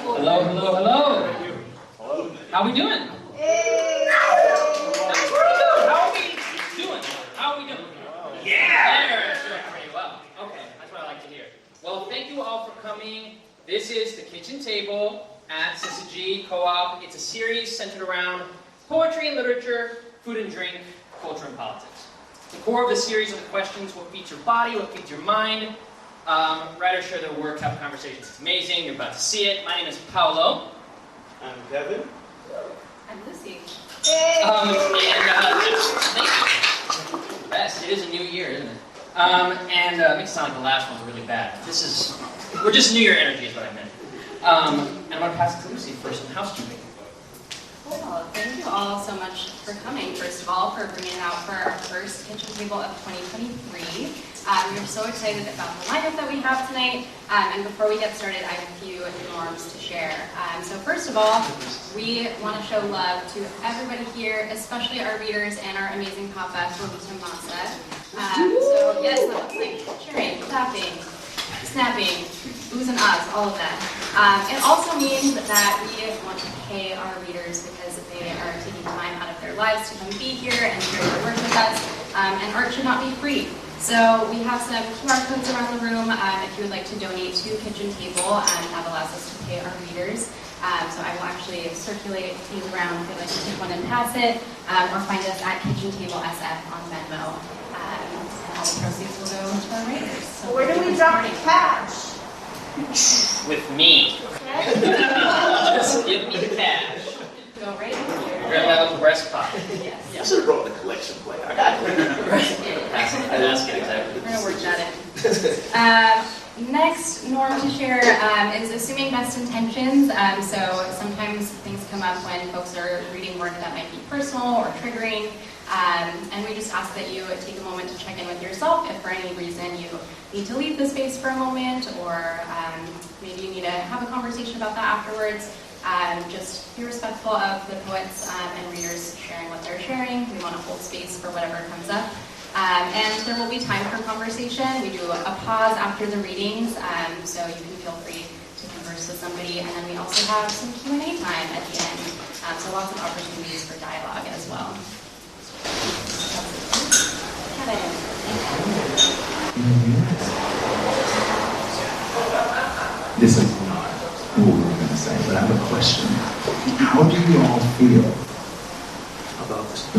Hello, hello, hello. Hello. How are we doing? That's pretty good. How are we doing? How are we doing? Yeah! There, doing pretty well. Okay, that's what I like to hear. Well, thank you all for coming. This is the kitchen table at Syzygy Co-op. It's a series centered around poetry and literature, food and drink, culture and politics. The core of the series are the questions: what feeds your body, what feeds your mind? Writers share their work, have conversations. It's amazing. You're about to see it. My name is Paolo. I'm Kevin. I'm Lucy. Thank you. Best. It is a new year, isn't it? And it makes it sound like the last one's really bad. We're just New Year energy is what I meant. And I'm going to pass it to Lucy for some housekeeping. Well, thank you all so much for coming, first of all, for bringing it out for our first kitchen table of 2023. We're so excited about the lineup that we have tonight. And before we get started, I have a few norms to share. So first of all, we want to show love to everybody here, especially our readers and our amazing papa, Robita Masa. So yes, that looks like cheering, clapping, snapping, oohs and ahs, all of that. It also means that we want to pay our readers because they are taking time out of their lives to come be here and share their work with us. And art should not be free. So we have some QR codes around the room if you would like to donate to Kitchen Table, and that allows us to pay our readers. So I will actually circulate these around if you'd like to take one and pass it, or find us at Kitchen Table SF on Venmo. And all the proceeds will go to our writers. So where do we drop the cash? With me. Just give me the cash. Go right in here. Grab that with the breast pocket. Yes. I should have brought the collection plate. I got it. Ask it exactly. We're going to work that in. Next norm to share is assuming best intentions. So sometimes things come up when folks are reading work that might be personal or triggering. And we just ask that you take a moment to check in with yourself if for any reason you need to leave the space for a moment, or maybe you need to have a conversation about that afterwards. Just be respectful of the poets and readers sharing what they're sharing. We want to hold space for whatever comes up. And there will be time for conversation. We do a pause after the readings, so you can feel free to converse with somebody. And then we also have some Q&A time at the end, so lots of opportunities for dialogue as well. Kevin. This is not what we were going to say, but I have a question. How do you all feel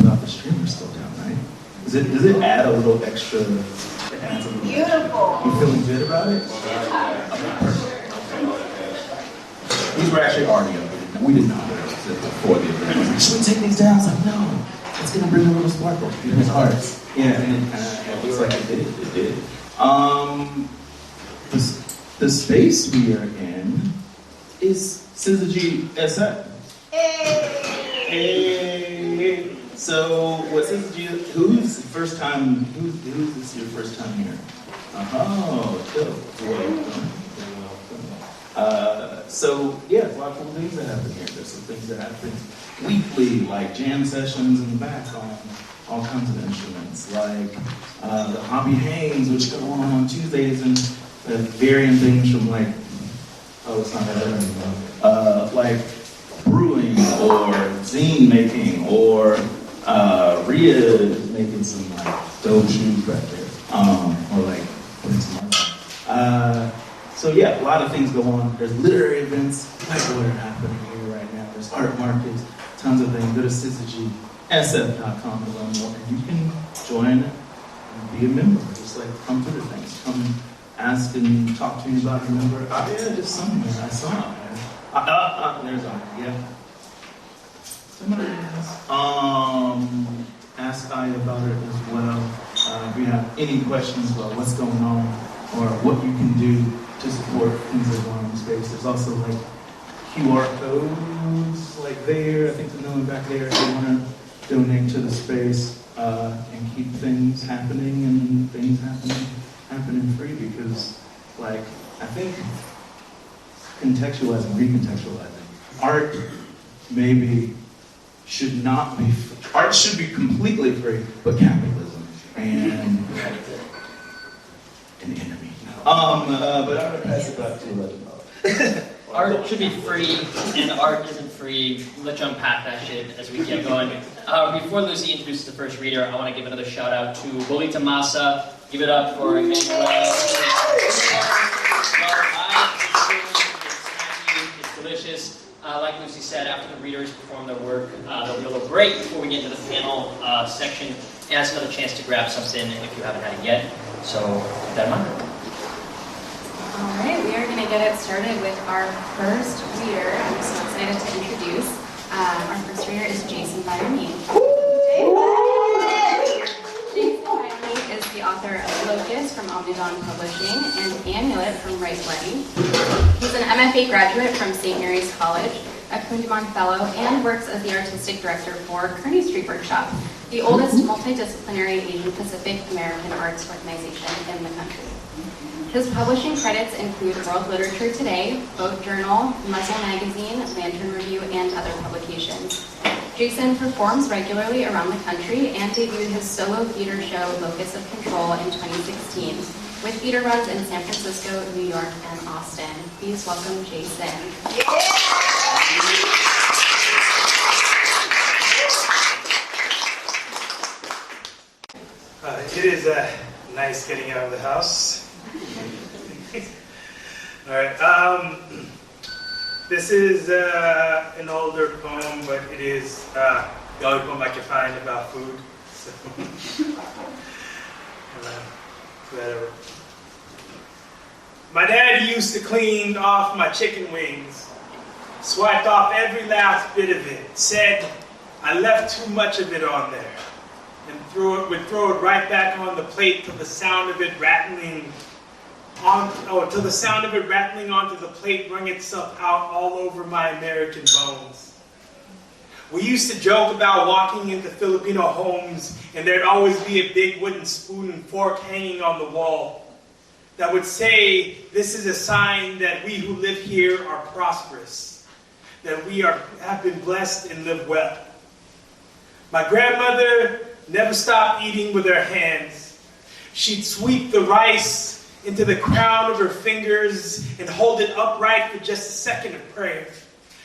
about the streamer still down, right? Does it add a little extra? It adds a little Beautiful. Extra. You feeling good about it? Okay, perfect. These were actually already up. We did not before the event. Should we take these down? I was like, no. It's going to bring a little sparkle to people's hearts. Yeah, and it looks like it did. It did. The space we are in is Syzygy SF. Hey. So, what Syzygy? Who's first time? Who's this your first time here? Oh, cool. Welcome. So yeah, there's a lot of cool things that happen here. There's some things that happen weekly, like jam sessions in the back on all kinds of instruments, like the hobby hangs, which go on Tuesdays, and varying things from like, it's not that anymore, like brewing or zine making, or Rhea is making some like dope shoes back there, or like putting some art. So yeah, a lot of things go on. There's literary events like what are happening here right now. There's art markets, tons of things. Go to syzygsf.com to learn more, and you can join and be a member. Just like come to the things, come ask and talk to me about a member. Oh yeah, just somewhere I saw it. There's on. Yeah. Somebody else. Ask I about it as well. If you have any questions about what's going on or what you can do to support things that go on in space. There's also like QR codes like there. I think the one back there if you want to donate to the space and keep things happening and things happening free, because like I think contextualizing, recontextualizing, art maybe should not be art should be completely free, but capitalism and an enemy. But I'm gonna pass it back to Art should be free, and art isn't free. Let's unpack that shit as we get going. Before Lucy introduces the first reader, I want to give another shout out to Bolita Masa. Give it up for Emmanuel. It's delicious. Like Lucy said, after the readers perform their work, there'll be a little break before we get into the panel section. And it's another chance to grab something if you haven't had it yet. So keep that in mind. All right, we are going to get it started with our first reader. I'm so excited to introduce. Our first reader is Jason Bayani. Jason Bayani is the author of Locus from Omnidon Publishing and Amulet from Right Way. He's an MFA graduate from St. Mary's College, a Kundiman Fellow, and works as the artistic director for Kearney Street Workshop, the oldest multidisciplinary Asian Pacific American arts organization in the country. His publishing credits include World Literature Today, Vogue Journal, Muzzle Magazine, Lantern Review, and other publications. Jason performs regularly around the country and debuted his solo theater show, Locus of Control, in 2016, with theater runs in San Francisco, New York, and Austin. Please welcome Jason. It is nice getting out of the house. All right. This is an older poem, but it is the only poem I can find about food. So, whatever. My dad used to clean off my chicken wings, swiped off every last bit of it, said I left too much of it on there, and would throw it right back on the plate till the sound of it rattling onto the plate wrung itself out all over my American bones. We used to joke about walking into Filipino homes and there'd always be a big wooden spoon and fork hanging on the wall that would say, this is a sign that we who live here are prosperous, that we have been blessed and live well. My grandmother never stopped eating with her hands. She'd sweep the rice into the crown of her fingers and hold it upright for just a second of prayer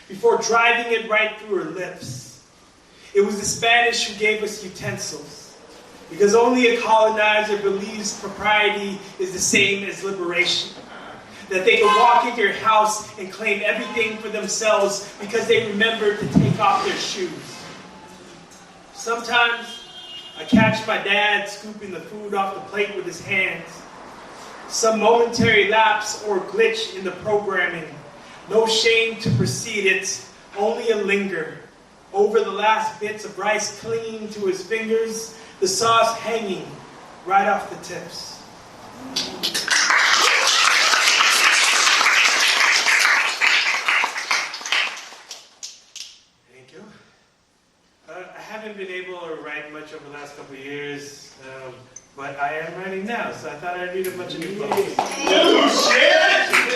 before driving it right through her lips. It was the Spanish who gave us utensils, because only a colonizer believes propriety is the same as liberation, that they can walk into your house and claim everything for themselves because they remembered to take off their shoes. Sometimes I catch my dad scooping the food off the plate with his hands. Some momentary lapse or glitch in the programming. No shame to precede it, only a linger. Over the last bits of rice clinging to his fingers, the sauce hanging right off the tips. Thank you. I haven't been able to write much over the last couple of years. But I am writing now, so I thought I'd read a bunch of new books.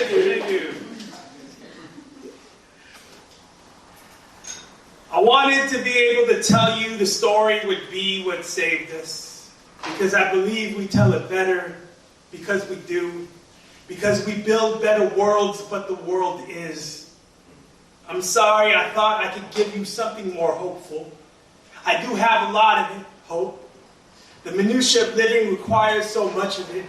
Thank you. I wanted to be able to tell you the story would be what saved us. Because I believe we tell it better. Because we do. Because we build better worlds, but the world is. I'm sorry, I thought I could give you something more hopeful. I do have a lot of it, hope. The minutiae of living requires so much of it.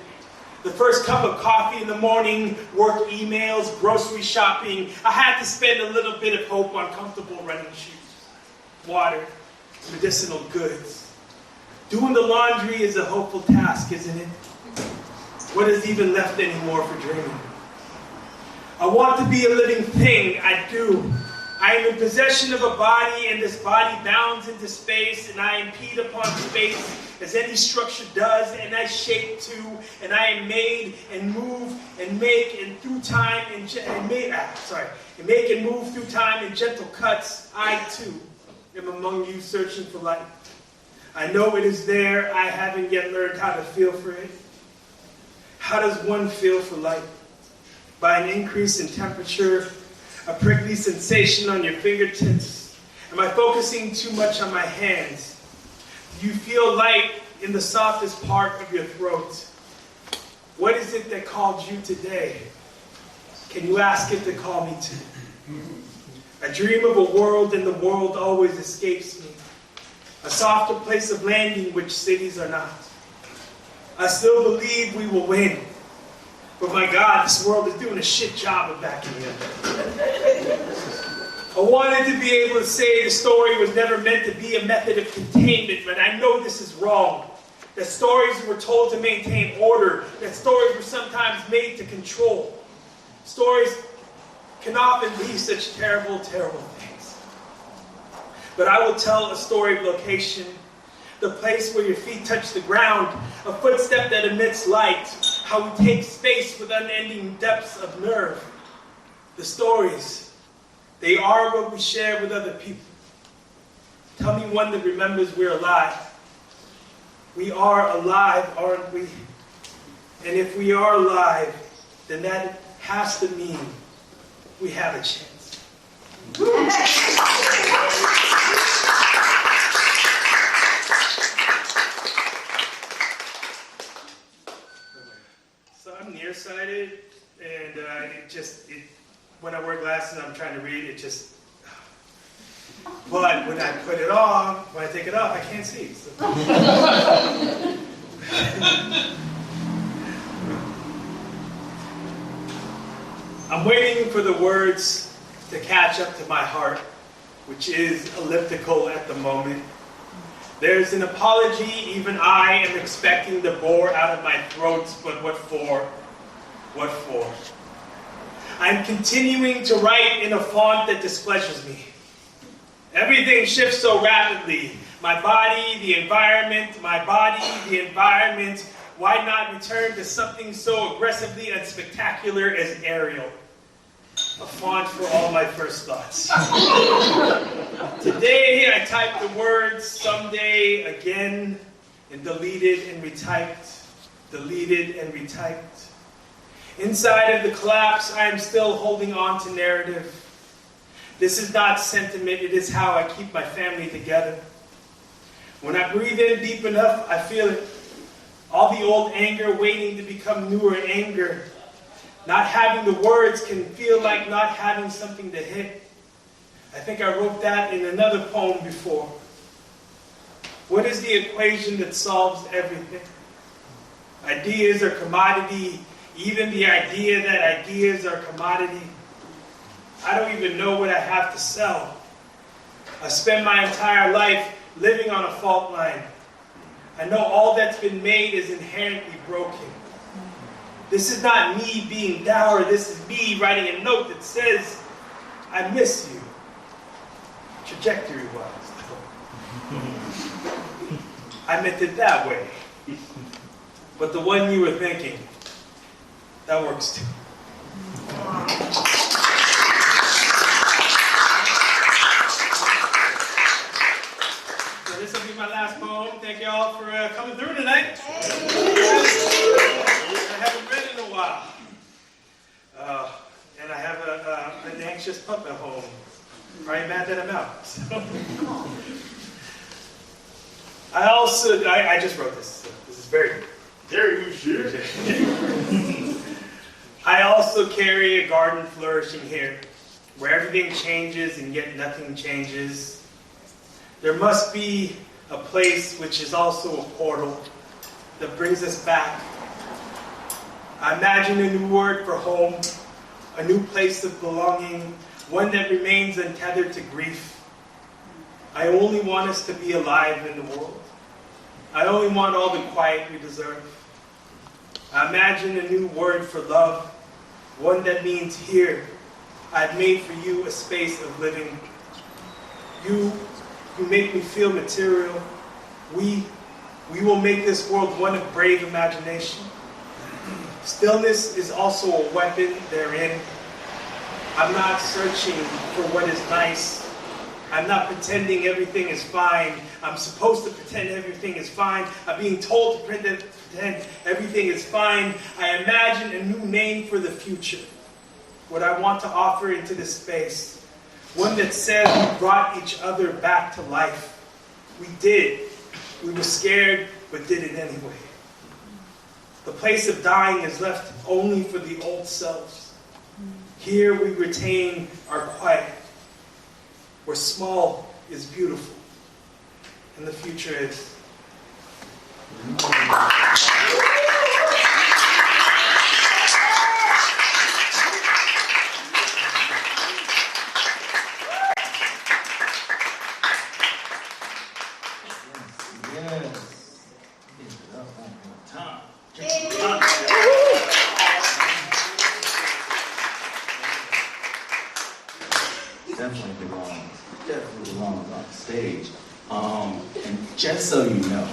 The first cup of coffee in the morning, work emails, grocery shopping. I had to spend a little bit of hope on comfortable running shoes, water, medicinal goods. Doing the laundry is a hopeful task, isn't it? What is even left anymore for dreaming? I want to be a living thing, I do. I am in possession of a body, and this body bounds into space, and I impede upon space as any structure does, and I shape too, and I am made and move and make and through time and make and move through time in gentle cuts. I too am among you searching for life. I know it is there. I haven't yet learned how to feel for it. How does one feel for life? By an increase in temperature, a prickly sensation on your fingertips? Am I focusing too much on my hands? Do you feel light in the softest part of your throat? What is it that called you today? Can you ask it to call me to? I dream of a world and the world always escapes me. A softer place of landing which cities are not. I still believe we will win. But my God, this world is doing a shit job of backing me up. I wanted to be able to say the story was never meant to be a method of containment, but I know this is wrong. That stories were told to maintain order. That stories were sometimes made to control. Stories can often be such terrible, terrible things. But I will tell a story of location, the place where your feet touch the ground, a footstep that emits light, how we take space with unending depths of nerve. The stories, they are what we share with other people. Tell me one that remembers we're alive. We are alive, aren't we? And if we are alive, then that has to mean we have a chance. So I'm nearsighted, and when I wear glasses, I'm trying to read, but when I put it on, when I take it off, I can't see. So. I'm waiting for the words to catch up to my heart, which is elliptical at the moment. There's an apology even I am expecting to bore out of my throat, but what for? What for? I'm continuing to write in a font that displeases me. Everything shifts so rapidly. My body, the environment, my body, the environment. Why not return to something so aggressively unspectacular as Arial? A font for all my first thoughts. Today I typed the words someday again and deleted and retyped, deleted and retyped. Inside of the collapse, I am still holding on to narrative. This is not sentiment, it is how I keep my family together. When I breathe in deep enough, I feel it. All the old anger waiting to become newer anger. Not having the words can feel like not having something to hit. I think I wrote that in another poem before. What is the equation that solves everything? Ideas are commodity, even the idea that ideas are commodity. I don't even know what I have to sell. I spend my entire life living on a fault line. I know all that's been made is inherently broken. This is not me being dour. This is me writing a note that says, I miss you. Trajectory-wise, though. I meant it that way. But the one you were thinking, that works too. So this will be my last poem. Thank you all for coming through tonight. I haven't read in a while. And I have an anxious pup at home. Probably mad that I'm out. So. I just wrote this. So this is very sure. I also carry a garden flourishing here, where everything changes and yet nothing changes. There must be a place which is also a portal that brings us back. I imagine a new word for home, a new place of belonging, one that remains untethered to grief. I only want us to be alive in the world. I only want all the quiet we deserve. I imagine a new word for love, one that means here. I've made for you a space of living. You make me feel material. We will make this world one of brave imagination. Stillness is also a weapon therein. I'm not searching for what is nice. I'm not pretending everything is fine. I'm supposed to pretend everything is fine. I'm being told to pretend everything is fine. I imagine a new name for the future. What I want to offer into this space. One that says we brought each other back to life. We did. We were scared, but did it anyway. The place of dying is left only for the old selves. Here we retain our quiet, where small is beautiful, and the future is. Definitely belongs on stage. And just so you know,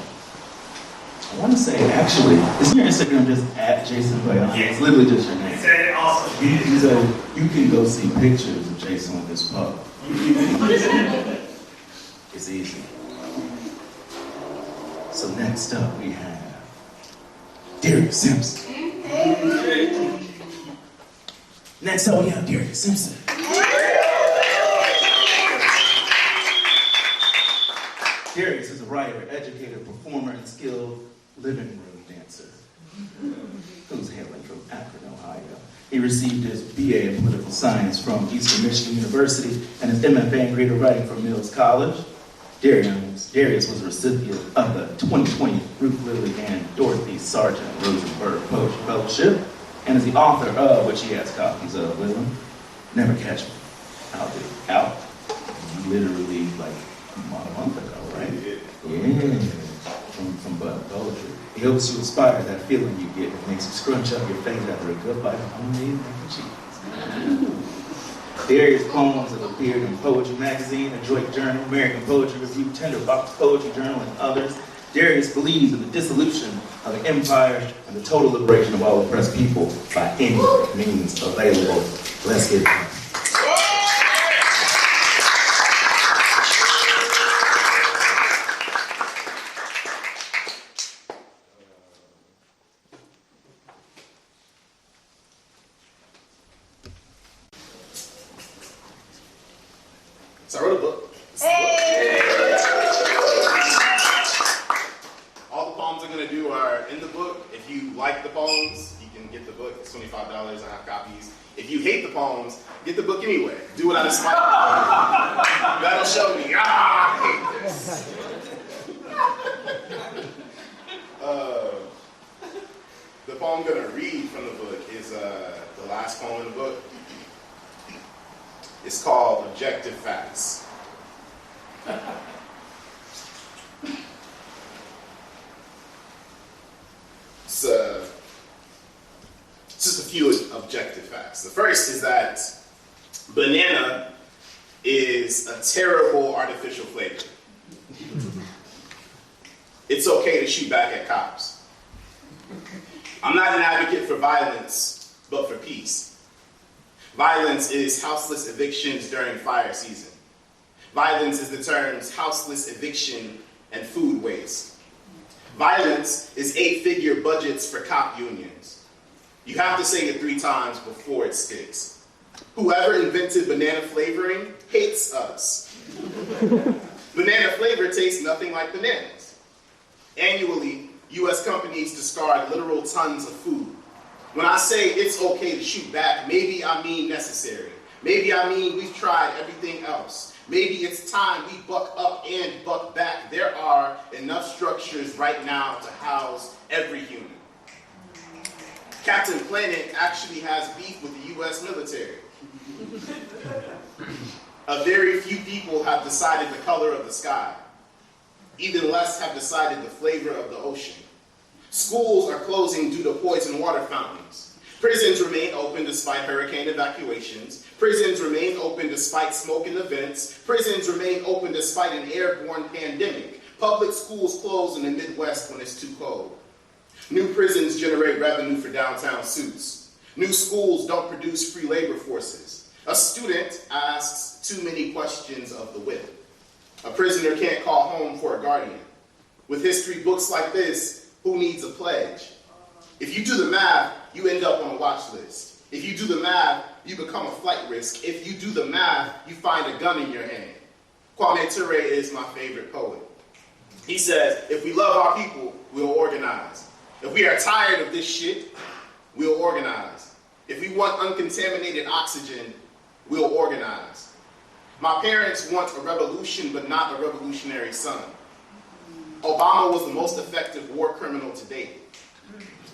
I want to say, actually, isn't your Instagram just at Jason Bayani? Yeah. It's literally just your name. He said it awesome. So you can go see pictures of Jason with his pub. It's easy. So next up we have Darius Simpson. Next up we have Darius Simpson. Darius is a writer, educator, performer, and skilled living room dancer who's hailing from Akron, Ohio. He received his BA in political science from Eastern Michigan University and his MFA in creative writing from Mills College. Darius was a recipient of the 2020 Ruth Lilly and Dorothy Sargent Rosenberg Poetry Fellowship and is the author of, which he has copies of with him, Never Catch Me. Out literally like a month ago, right? Yeah. From poetry. It helps you inspire that feeling you get. It makes you scrunch up your face after a good bite of homemade mac and cheese. Darius' poems have appeared in Poetry Magazine, The Drake Journal, American Poetry Review, Tinderbox Poetry Journal, and others. Darius believes in the dissolution of the empire and the total liberation of all oppressed people by any means available. Let's get it. So I wrote a book. All the poems I'm going to do are in the book. If you like the poems, you can get the book. It's $25. I have copies. If you hate the poems, get the book anyway. Do it out of spite. That'll show me, I hate this. The poem I'm going to read from the book is the last poem in the book. It's called Objective Facts. It's just a few objective facts. The first is that banana is a terrible artificial flavor. It's okay to shoot back at cops. I'm not an advocate for violence, but for peace. Violence is houseless evictions during fire season. Violence is the terms houseless eviction and food waste. Violence is 8-figure budgets for cop unions. You have to say it 3 times before it sticks. Whoever invented banana flavoring hates us. Banana flavor tastes nothing like bananas. Annually, U.S. companies discard literal tons of food. When I say it's okay to shoot back, maybe I mean necessary. Maybe I mean we've tried everything else. Maybe it's time we buck up and buck back. There are enough structures right now to house every human. Captain Planet actually has beef with the U.S. military. A very few people have decided the color of the sky. Even less have decided the flavor of the ocean. Schools are closing due to poison water fountains. Prisons remain open despite hurricane evacuations. Prisons remain open despite smoke in the vents. Prisons remain open despite an airborne pandemic. Public schools close in the Midwest when it's too cold. New prisons generate revenue for downtown suits. New schools don't produce free labor forces. A student asks too many questions of the whip. A prisoner can't call home for a guardian. With history books like this, who needs a pledge? If you do the math, you end up on a watch list. If you do the math, you become a flight risk. If you do the math, you find a gun in your hand. Kwame Ture is my favorite poet. He says, if we love our people, we'll organize. If we are tired of this shit, we'll organize. If we want uncontaminated oxygen, we'll organize. My parents want a revolution, but not a revolutionary son. Obama was the most effective war criminal to date.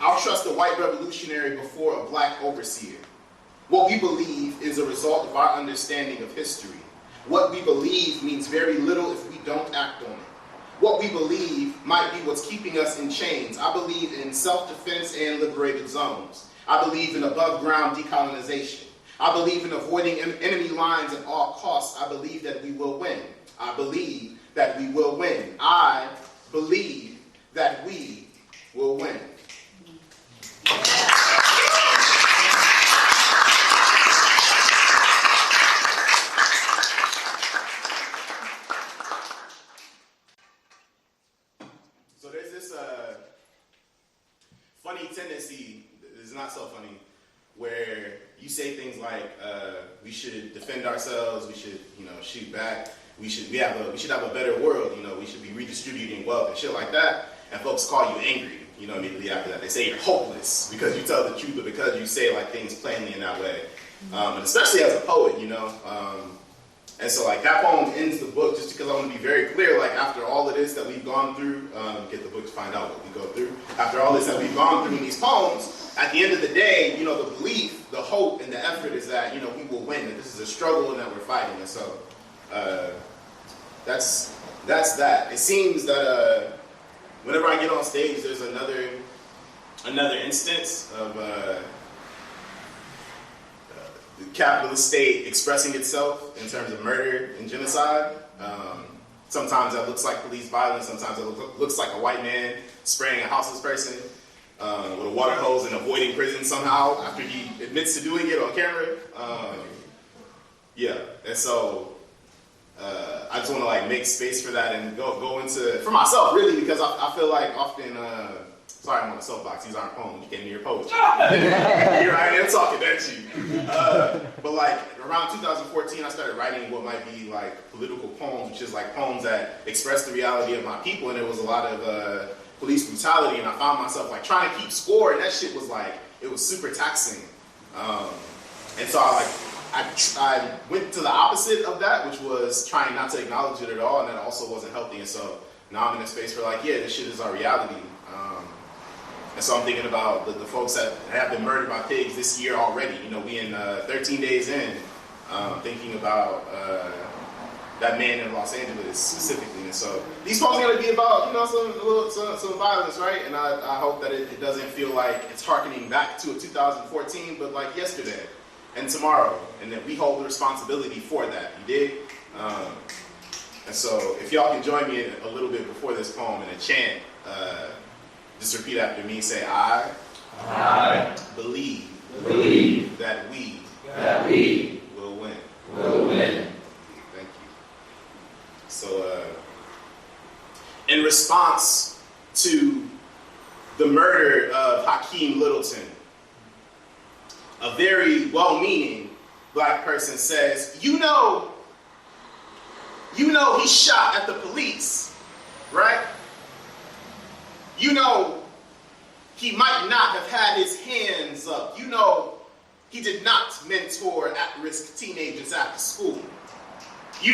I'll trust a white revolutionary before a black overseer. What we believe is a result of our understanding of history. What we believe means very little if we don't act on it. What we believe might be what's keeping us in chains. I believe in self-defense and liberated zones. I believe in above-ground decolonization. I believe in avoiding enemy lines at all costs. I believe that we will win. I believe that we will win. I believe that we will win. So there's this funny tendency, it's not so funny, where you say things like we should defend ourselves, we should, shoot back, we should have a better world, we should be redistributing wealth and shit like that, and folks call you angry, immediately after that. They say you're hopeless because you tell the truth, or because you say like things plainly in that way, and especially as a poet, and so like that poem ends the book just because I want to be very clear, like after all of this that we've gone through, get the book to find out what we go through, after all this that we've gone through in these poems, at the end of the day, the belief, the hope, and the effort is that, we will win, that this is a struggle and that we're fighting. And so that's that. It seems that whenever I get on stage, there's another instance of the capitalist state expressing itself in terms of murder and genocide. Sometimes that looks like police violence. Sometimes it looks like a white man spraying a houseless person with a water hose and avoiding prison somehow after he admits to doing it on camera. And so I just want to like make space for that and go into, for myself really, because I feel like often, sorry I'm on the soapbox, these aren't poems, you came to your poetry. Here I am talking at you. But like around 2014 I started writing what might be like political poems, which is like poems that express the reality of my people, and there was a lot of police brutality, and I found myself like trying to keep score, and that shit was like, it was super taxing. And so I went to the opposite of that, which was trying not to acknowledge it at all, and that also wasn't healthy. And so now I'm in a space where like, yeah, this shit is our reality. And so I'm thinking about the folks that have been murdered by pigs this year already. We in 13 days in, thinking about that man in Los Angeles specifically. And so these poems are going to be about, some violence, right? And I hope that it doesn't feel like it's harkening back to a 2014, but like yesterday and tomorrow, and that we hold the responsibility for that. You dig? And so if y'all can join me a little bit before this poem in a chant, just repeat after me. Say, I believe that we will win. Thank you. So, in response to the murder of Hakeem Littleton, a very well-meaning black person says, you know he shot at the police, right? He might not have had his hands up. He did not mentor at-risk teenagers after school. He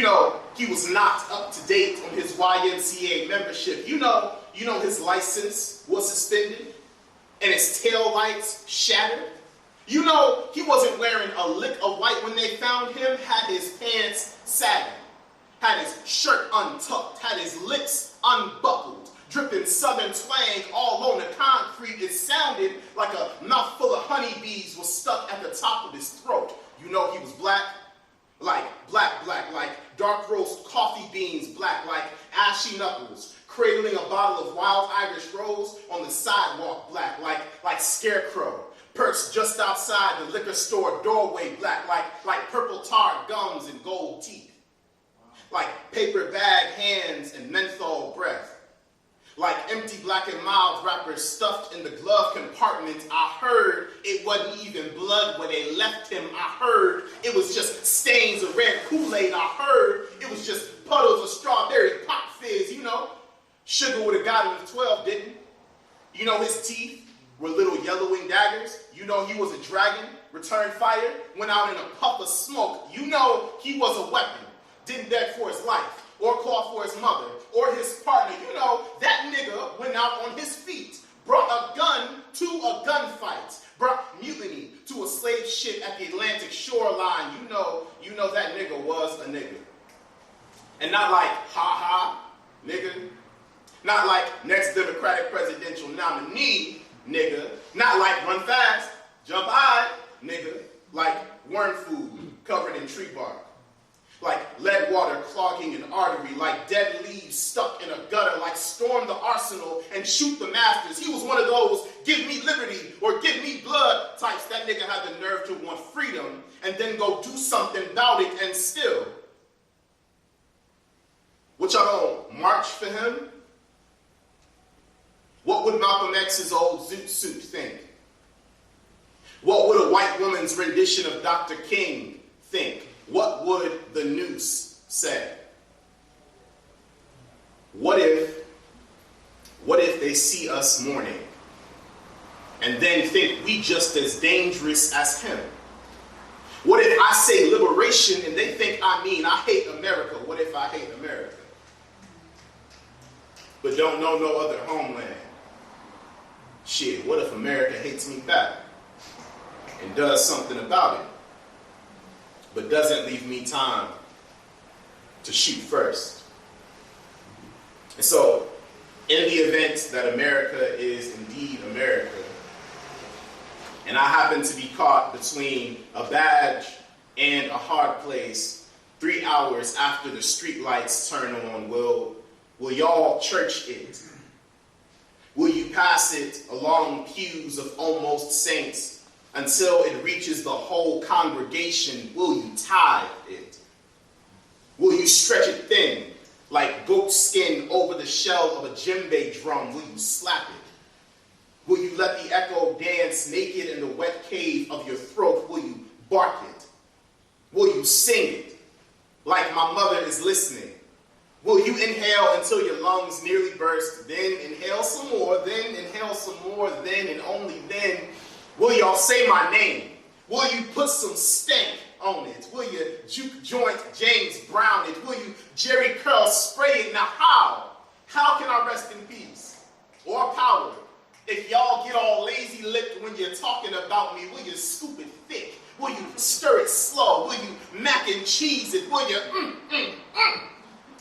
was not up to date on his YMCA membership. His license was suspended and his tail lights shattered. He wasn't wearing a lick of white when they found him, had his pants sagging, had his shirt untucked, had his lips unbuckled, dripping southern twang all on the concrete. It sounded like a mouthful of honeybees was stuck at the top of his throat. He was black, like dark roast coffee beans black, like ashy knuckles, cradling a bottle of wild Irish rose on the sidewalk black, like scarecrow, perched just outside the liquor store doorway black, like purple tar gums and gold teeth, like paper bag hands and menthol breath, like empty Black and Mild wrappers stuffed in the glove compartment. I heard it wasn't even blood where they left him. I heard it was just stains of red Kool-Aid. I heard it was just puddles of strawberry pop fizz. Sugar would have got him to 12, didn't? His teeth, were little yellowing daggers. You know he was a dragon, returned fire, went out in a puff of smoke. You know he was a weapon, didn't beg for his life, or call for his mother, or his partner. You know that nigga went out on his feet, brought a gun to a gunfight, brought mutiny to a slave ship at the Atlantic shoreline. You know that nigga was a nigga. And not like, ha, nigga. Not like next Democratic presidential nominee, nigga. Not like run fast, jump high, nigga. Like worm food covered in tree bark. Like lead water clogging an artery. Like dead leaves stuck in a gutter. Like storm the arsenal and shoot the masters. He was one of those give me liberty or give me blood types. That nigga had the nerve to want freedom and then go do something about it and still. What y'all gonna march for him? What would Malcolm X's old zoot suit think? What would a white woman's rendition of Dr. King think? What would the noose say? What if they see us mourning and then think we just as dangerous as him? What if I say liberation and they think I mean I hate America? What if I hate America? But don't know no other homeland. Shit, what if America hates me back and does something about it, but doesn't leave me time to shoot first? And so, in the event that America is indeed America, and I happen to be caught between a badge and a hard place 3 hours after the street lights turn on, will y'all church it? Will you pass it along pews of almost saints until it reaches the whole congregation? Will you tithe it? Will you stretch it thin like goat skin over the shell of a djembe drum? Will you slap it? Will you let the echo dance naked in the wet cave of your throat? Will you bark it? Will you sing it like my mother is listening? Will you inhale until your lungs nearly burst, then inhale some more, then inhale some more, then and only then will y'all say my name? Will you put some stank on it? Will you juke joint James Brown it? Will you Jerry Curl spray it? Now how? How can I rest in peace or power if y'all get all lazy-lipped when you're talking about me? Will you scoop it thick? Will you stir it slow? Will you mac and cheese it? Will you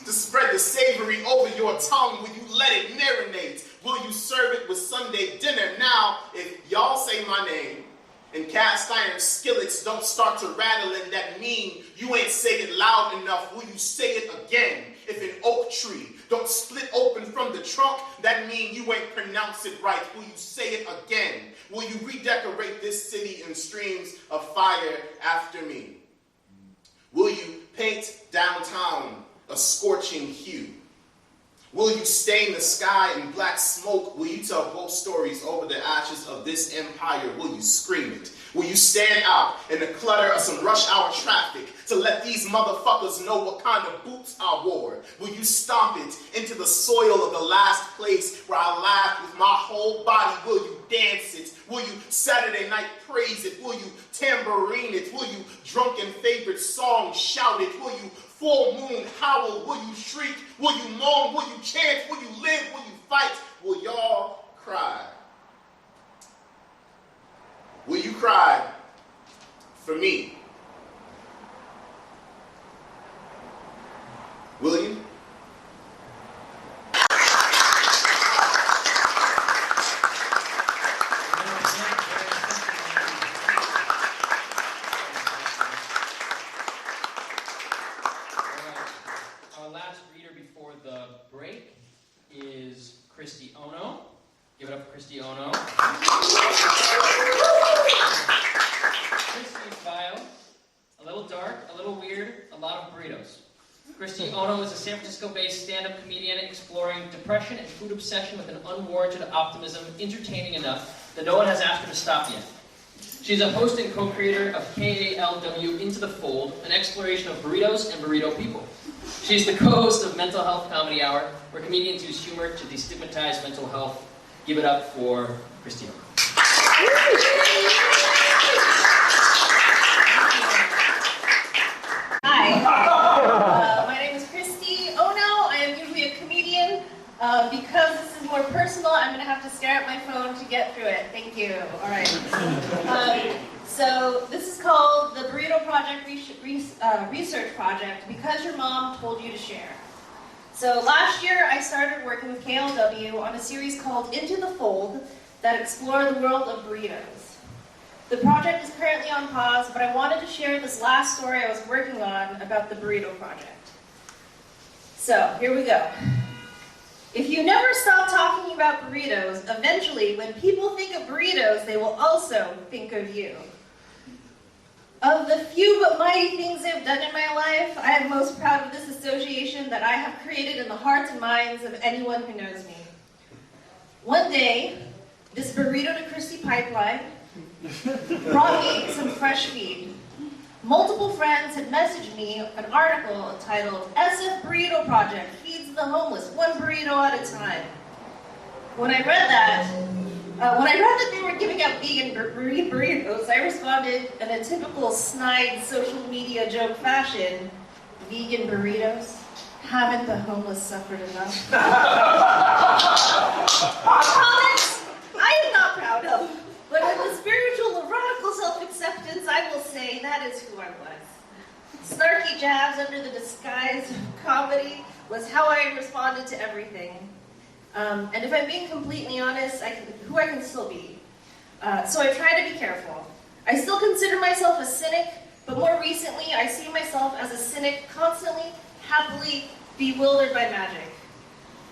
to spread the savory over your tongue? Will you let it marinate? Will you serve it with Sunday dinner? Now, if y'all say my name and cast iron skillets don't start to rattling, that mean you ain't say it loud enough. Will you say it again? If an oak tree don't split open from the trunk, that mean you ain't pronounce it right. Will you say it again? Will you redecorate this city in streams of fire after me? Will you paint downtown a scorching hue? Will you stain the sky in black smoke? Will you tell ghost stories over the ashes of this empire? Will you scream it? Will you stand out in the clutter of some rush hour traffic to let these motherfuckers know what kind of boots I wore? Will you stomp it into the soil of the last place where I laughed with my whole body? Will you dance it? Will you Saturday night praise it? Will you tambourine it? Will you drunken favorite song shout it? Will you full moon howl? Will you shriek? Will you moan? Will you chant? Will you live? Will you fight? Will y'all cry? Will you cry for me? Will you? Our last reader before the break is Kristee Ono. Give it up for Kristee Ono. Kristee's bio, a little dark, a little weird, a lot of burritos. Kristee Ono is a San Francisco-based stand-up comedian exploring depression and food obsession with an unwarranted optimism entertaining enough that no one has asked her to stop yet. She's a host and co-creator of KALW Into the Fold, an exploration of burritos and burrito people. She's the co-host of Mental Health Comedy Hour, where comedians use humor to destigmatize mental health. Give it up for Kristee Ono. Hi, my name is Kristee Ono. I am usually a comedian. Because this is more personal, I'm going to have to stare at my phone to get through it. Thank you. All right. So this is called the Burrito Project Research Project, Because Your Mom Told You to Share. So last year, I started working with KLW on a series called Into the Fold that explored the world of burritos. The project is currently on pause, but I wanted to share this last story I was working on about the Burrito Project. So here we go. If you never stop talking about burritos, eventually when people think of burritos, they will also think of you. Of the few but mighty things I've done in my life, I am most proud of this association that I have created in the hearts and minds of anyone who knows me. One day, this Burrito to Kristee pipeline brought me some fresh feed. Multiple friends had messaged me an article titled, SF Burrito Project Feeds the Homeless, one burrito at a time. When I read that they were giving out vegan burritos, I responded in a typical snide social media joke fashion, vegan burritos? Haven't the homeless suffered enough? Comments I am not proud of, but in the spiritual and radical self-acceptance, I will say that is who I was. Snarky jabs under the disguise of comedy was how I responded to everything. And if I'm being completely honest, who I can still be. So I try to be careful. I still consider myself a cynic, but more recently I see myself as a cynic constantly, happily bewildered by magic.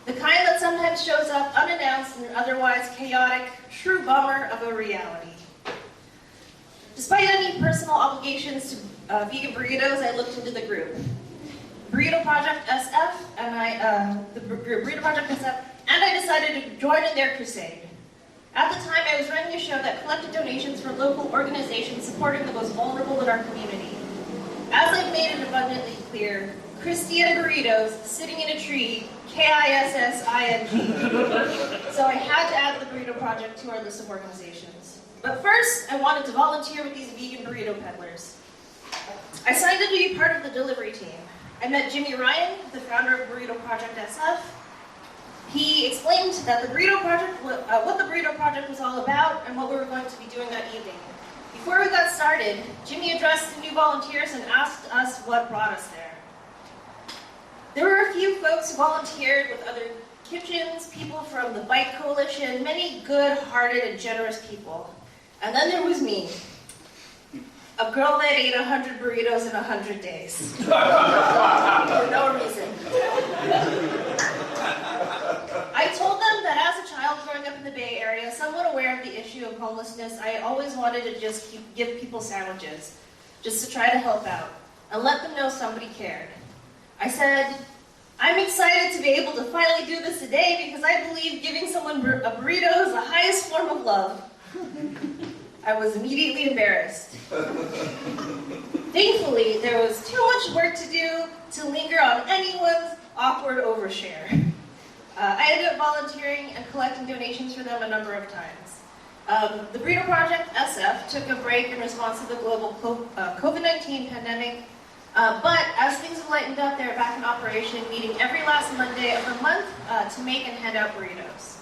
The kind that sometimes shows up unannounced and otherwise chaotic, true bummer of a reality. Despite any personal obligations to vegan burritos, I looked into the group. Burrito Project SF, and Burrito Project SF, and I decided to join in their crusade. At the time, I was running a show that collected donations for local organizations supporting the most vulnerable in our community. As I've made it abundantly clear, Kristee and burritos, sitting in a tree, KISSING. So I had to add the Burrito Project to our list of organizations. But first, I wanted to volunteer with these vegan burrito peddlers. I signed up to be part of the delivery team. I met Jimmy Ryan, the founder of Burrito Project SF. He explained that the Burrito Project, what the Burrito Project was all about and what we were going to be doing that evening. Before we got started, Jimmy addressed the new volunteers and asked us what brought us there. There were a few folks who volunteered with other kitchens, people from the Bike Coalition, many good-hearted and generous people. And then there was me, a girl that ate 100 burritos in 100 days. For no reason. I told them that as a child growing up in the Bay Area, somewhat aware of the issue of homelessness, I always wanted to just give people sandwiches, just to try to help out, and let them know somebody cared. I said, I'm excited to be able to finally do this today because I believe giving someone a burrito is the highest form of love. I was immediately embarrassed. Thankfully, there was too much work to do to linger on anyone's awkward overshare. I ended up volunteering and collecting donations for them a number of times. The Burrito Project SF took a break in response to the global COVID-19 pandemic, but as things have lightened up, they're back in operation, meeting every last Monday of the month to make and hand out burritos.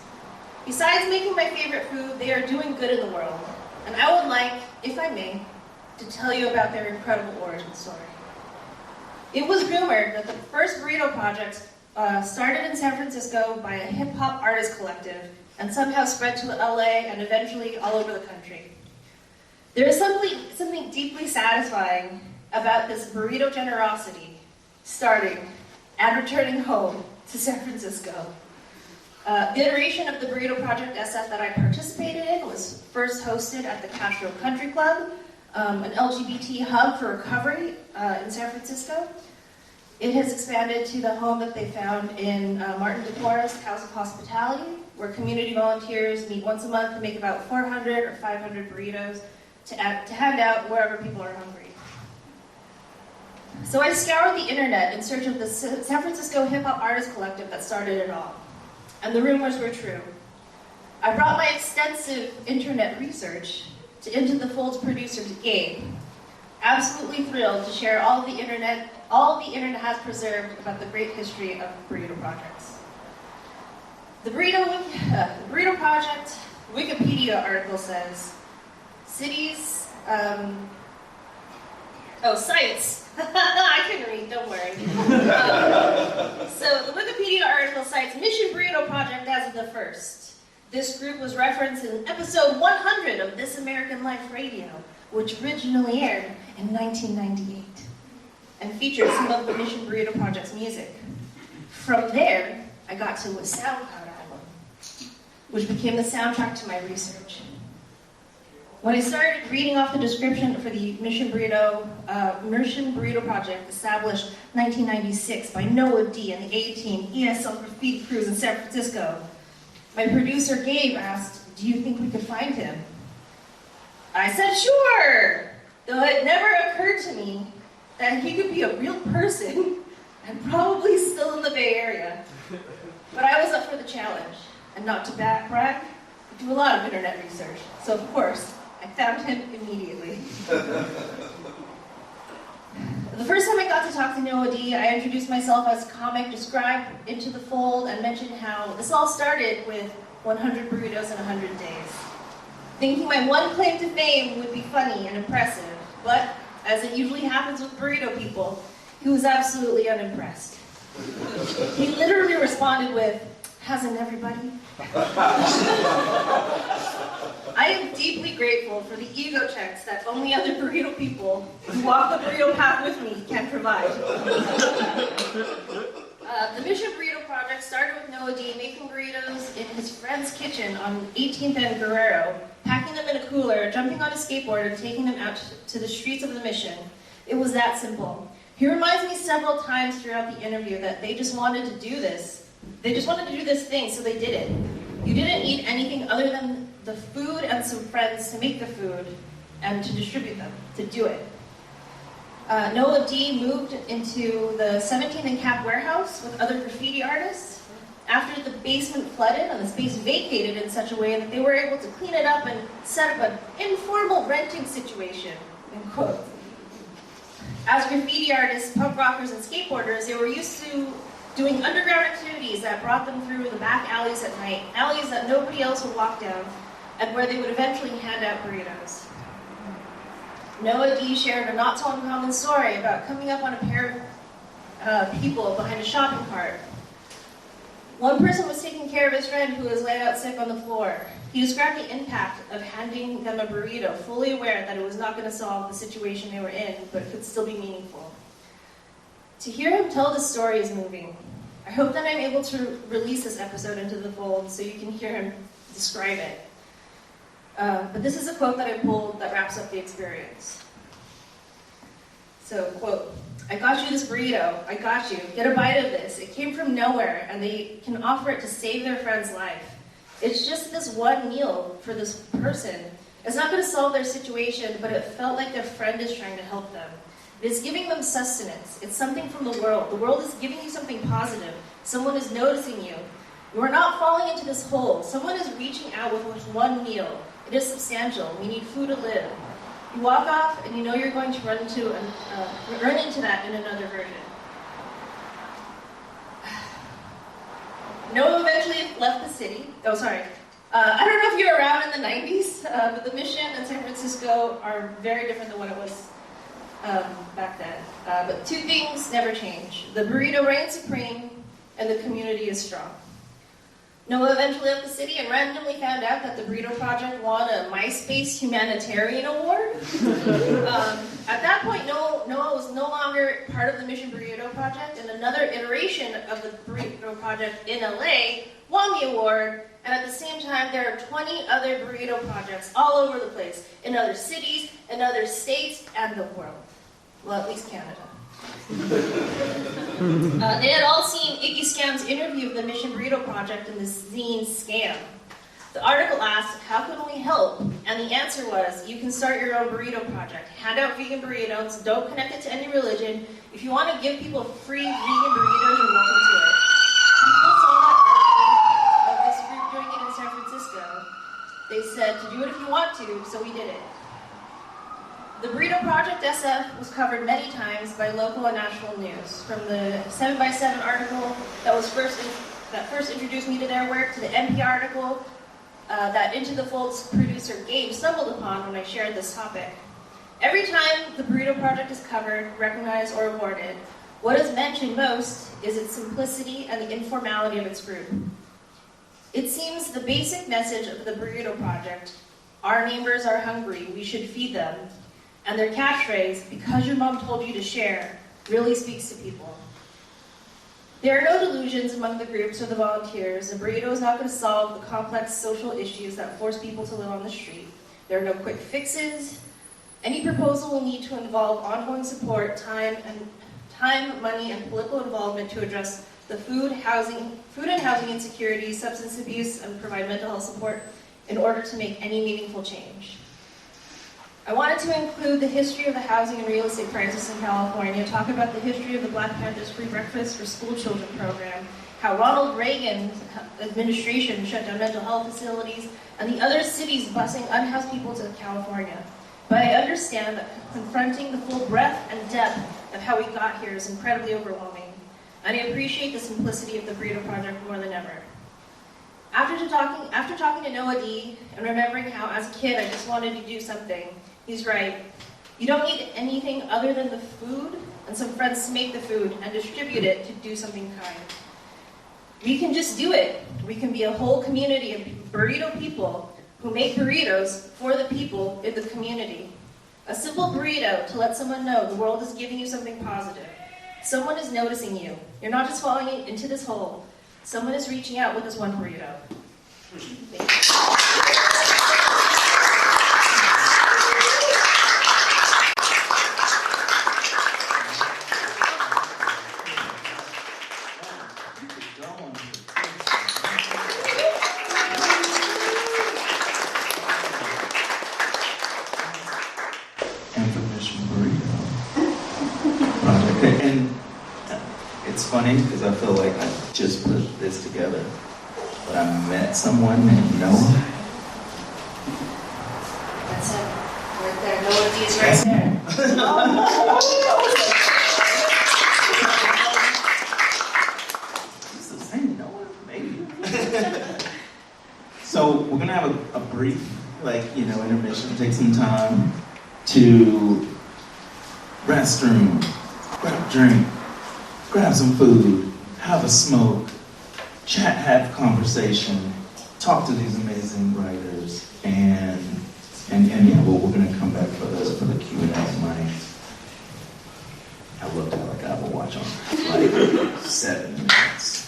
Besides making my favorite food, they are doing good in the world. And I would like, if I may, to tell you about their incredible origin story. It was rumored that the first Burrito Project started in San Francisco by a hip-hop artist collective and somehow spread to LA and eventually all over the country. There is something deeply satisfying about this burrito generosity starting and returning home to San Francisco. The iteration of the Burrito Project SF that I participated in was first hosted at the Castro Country Club, an LGBT hub for recovery in San Francisco. It has expanded to the home that they found in Martin DeForest House of Hospitality, where community volunteers meet once a month to make about 400 or 500 burritos to hand out wherever people are hungry. So I scoured the internet in search of the San Francisco hip-hop artist collective that started it all. And the rumors were true. I brought my extensive internet research to Into the Fold's producer, Gabe. Absolutely thrilled to share all the internet has preserved about the great history of burrito projects. The burrito project Wikipedia article says, sites. I couldn't read, don't worry. So the Wikipedia article cites Mission Burrito Project as of the first. This group was referenced in episode 100 of This American Life Radio, which originally aired in 1998, and featured some of the Mission Burrito Project's music. From there, I got to a SoundCloud album, which became the soundtrack to my research. When I started reading off the description for the Mission Burrito Project, established 1996 by Noah D. and the A-Team ESL graffiti crews in San Francisco, my producer Gabe asked, "Do you think we could find him?" I said, "Sure!" Though it never occurred to me that he could be a real person and probably still in the Bay Area. But I was up for the challenge, and not to brag, I do a lot of internet research, so of course, I found him immediately. The first time I got to talk to Noah D, I introduced myself as a comic, described Into the Fold, and mentioned how this all started with 100 burritos in 100 days. Thinking my one claim to fame would be funny and impressive, but as it usually happens with burrito people, he was absolutely unimpressed. He literally responded with, "Hasn't everybody?" I am deeply grateful for the ego checks that only other burrito people who walk the burrito path with me can provide. The Mission Burrito Project started with Noah D making burritos in his friend's kitchen on 18th and Guerrero, packing them in a cooler, jumping on a skateboard, and taking them out to the streets of the Mission. It was that simple. He reminds me several times throughout the interview that they just wanted to do this. They just wanted to do this thing, so they did it. You didn't need anything other than the food and some friends to make the food and to distribute them, to do it. Noah D moved into the 17th and Cap warehouse with other graffiti artists after the basement flooded and the space vacated in such a way that they were able to clean it up and set up an informal renting situation, in quotes. As graffiti artists, punk rockers, and skateboarders, they were used to doing underground activities that brought them through the back alleys at night, alleys that nobody else would walk down, and where they would eventually hand out burritos. Noah D shared a not so uncommon story about coming up on a pair of people behind a shopping cart. One person was taking care of his friend who was laid out sick on the floor. He described the impact of handing them a burrito, fully aware that it was not going to solve the situation they were in, but it could still be meaningful. To hear him tell this story is moving. I hope that I'm able to release this episode Into the Fold so you can hear him describe it. But this is a quote that I pulled that wraps up the experience. So, quote, "I got you this burrito. I got you. Get a bite of this. It came from nowhere, and they can offer it to save their friend's life. It's just this one meal for this person. It's not going to solve their situation, but it felt like their friend is trying to help them. It is giving them sustenance. It's something from the world. The world is giving you something positive. Someone is noticing you. You are not falling into this hole. Someone is reaching out with one meal. It is substantial. We need food to live. You walk off, and you know you're going to run into that in another version." Noah eventually left the city. Oh, sorry. I don't know if you're around in the 90s, but the Mission and San Francisco are very different than what it was back then. But two things never change. The burrito reigns supreme, and the community is strong. Noah eventually left the city and randomly found out that the Burrito Project won a MySpace Humanitarian Award. At that point, Noah was no longer part of the Mission Burrito Project, and another iteration of the Burrito Project in LA won the award, and at the same time, there are 20 other burrito projects all over the place, in other cities, in other states, and the world. Well, at least Canada. They had all seen Iggy Scam's interview of the Mission Burrito Project in the zine Scam. The article asked, "How can we help?" And the answer was, "You can start your own burrito project. Hand out vegan burritos. Don't connect it to any religion. If you want to give people free vegan burritos, you're welcome to it." People saw that article of this group doing it in San Francisco, said to do it if you want to, so we did it. The Burrito Project SF was covered many times by local and national news, from the 7x7 article that first introduced me to their work, to the NPR article that Into the Fold's producer Gabe stumbled upon when I shared this topic. Every time the Burrito Project is covered, recognized, or awarded, what is mentioned most is its simplicity and the informality of its group. It seems the basic message of the Burrito Project, our neighbors are hungry, we should feed them, and their catchphrase, because your mom told you to share, really speaks to people. There are no delusions among the groups or the volunteers. The burrito is not going to solve the complex social issues that force people to live on the street. There are no quick fixes. Any proposal will need to involve ongoing support, time, money, and political involvement to address the food and housing insecurity, substance abuse, and provide mental health support in order to make any meaningful change. I wanted to include the history of the housing and real estate crisis in California, talk about the history of the Black Panthers Free Breakfast for School Children program, how Ronald Reagan's administration shut down mental health facilities, and the other cities busing unhoused people to California. But I understand that confronting the full breadth and depth of how we got here is incredibly overwhelming, and I appreciate the simplicity of the Burrito Project more than ever. After talking to Noah D. and remembering how, as a kid, I just wanted to do something, he's right. You don't need anything other than the food and some friends to make the food and distribute it to do something kind. We can just do it. We can be a whole community of burrito people who make burritos for the people in the community. A simple burrito to let someone know the world is giving you something positive. Someone is noticing you. You're not just falling into this hole. Someone is reaching out with this one burrito. Thank you. And it's funny because I feel like I just put this together, but I met someone named Noah. That's it. Right there. Noah D is right there. Is this the same Noah? Maybe. So we're gonna have a brief, intermission. Take some time to restroom. Grab a drink, grab some food, have a smoke, chat, have conversation, talk to these amazing writers, and yeah, well, we're gonna come back for the Q&A. I looked at like Apple Watch on 7 minutes.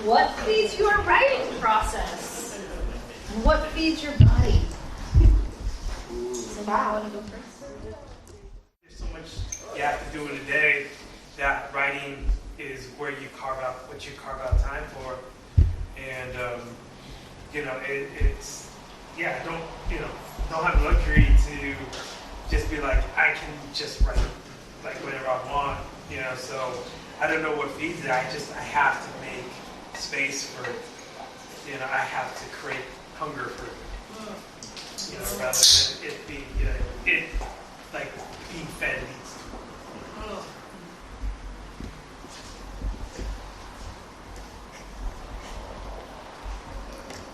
What feeds your writing process? And what feeds your body? Wow. Want to go first? There's so much you have to do in a day that writing is where you carve out what you carve out time for, and don't have the luxury to just be like I can just write like whatever I want, So I don't know what feeds it. I have to make space for it. I have to create hunger for it. Rather than it being being fed needs to.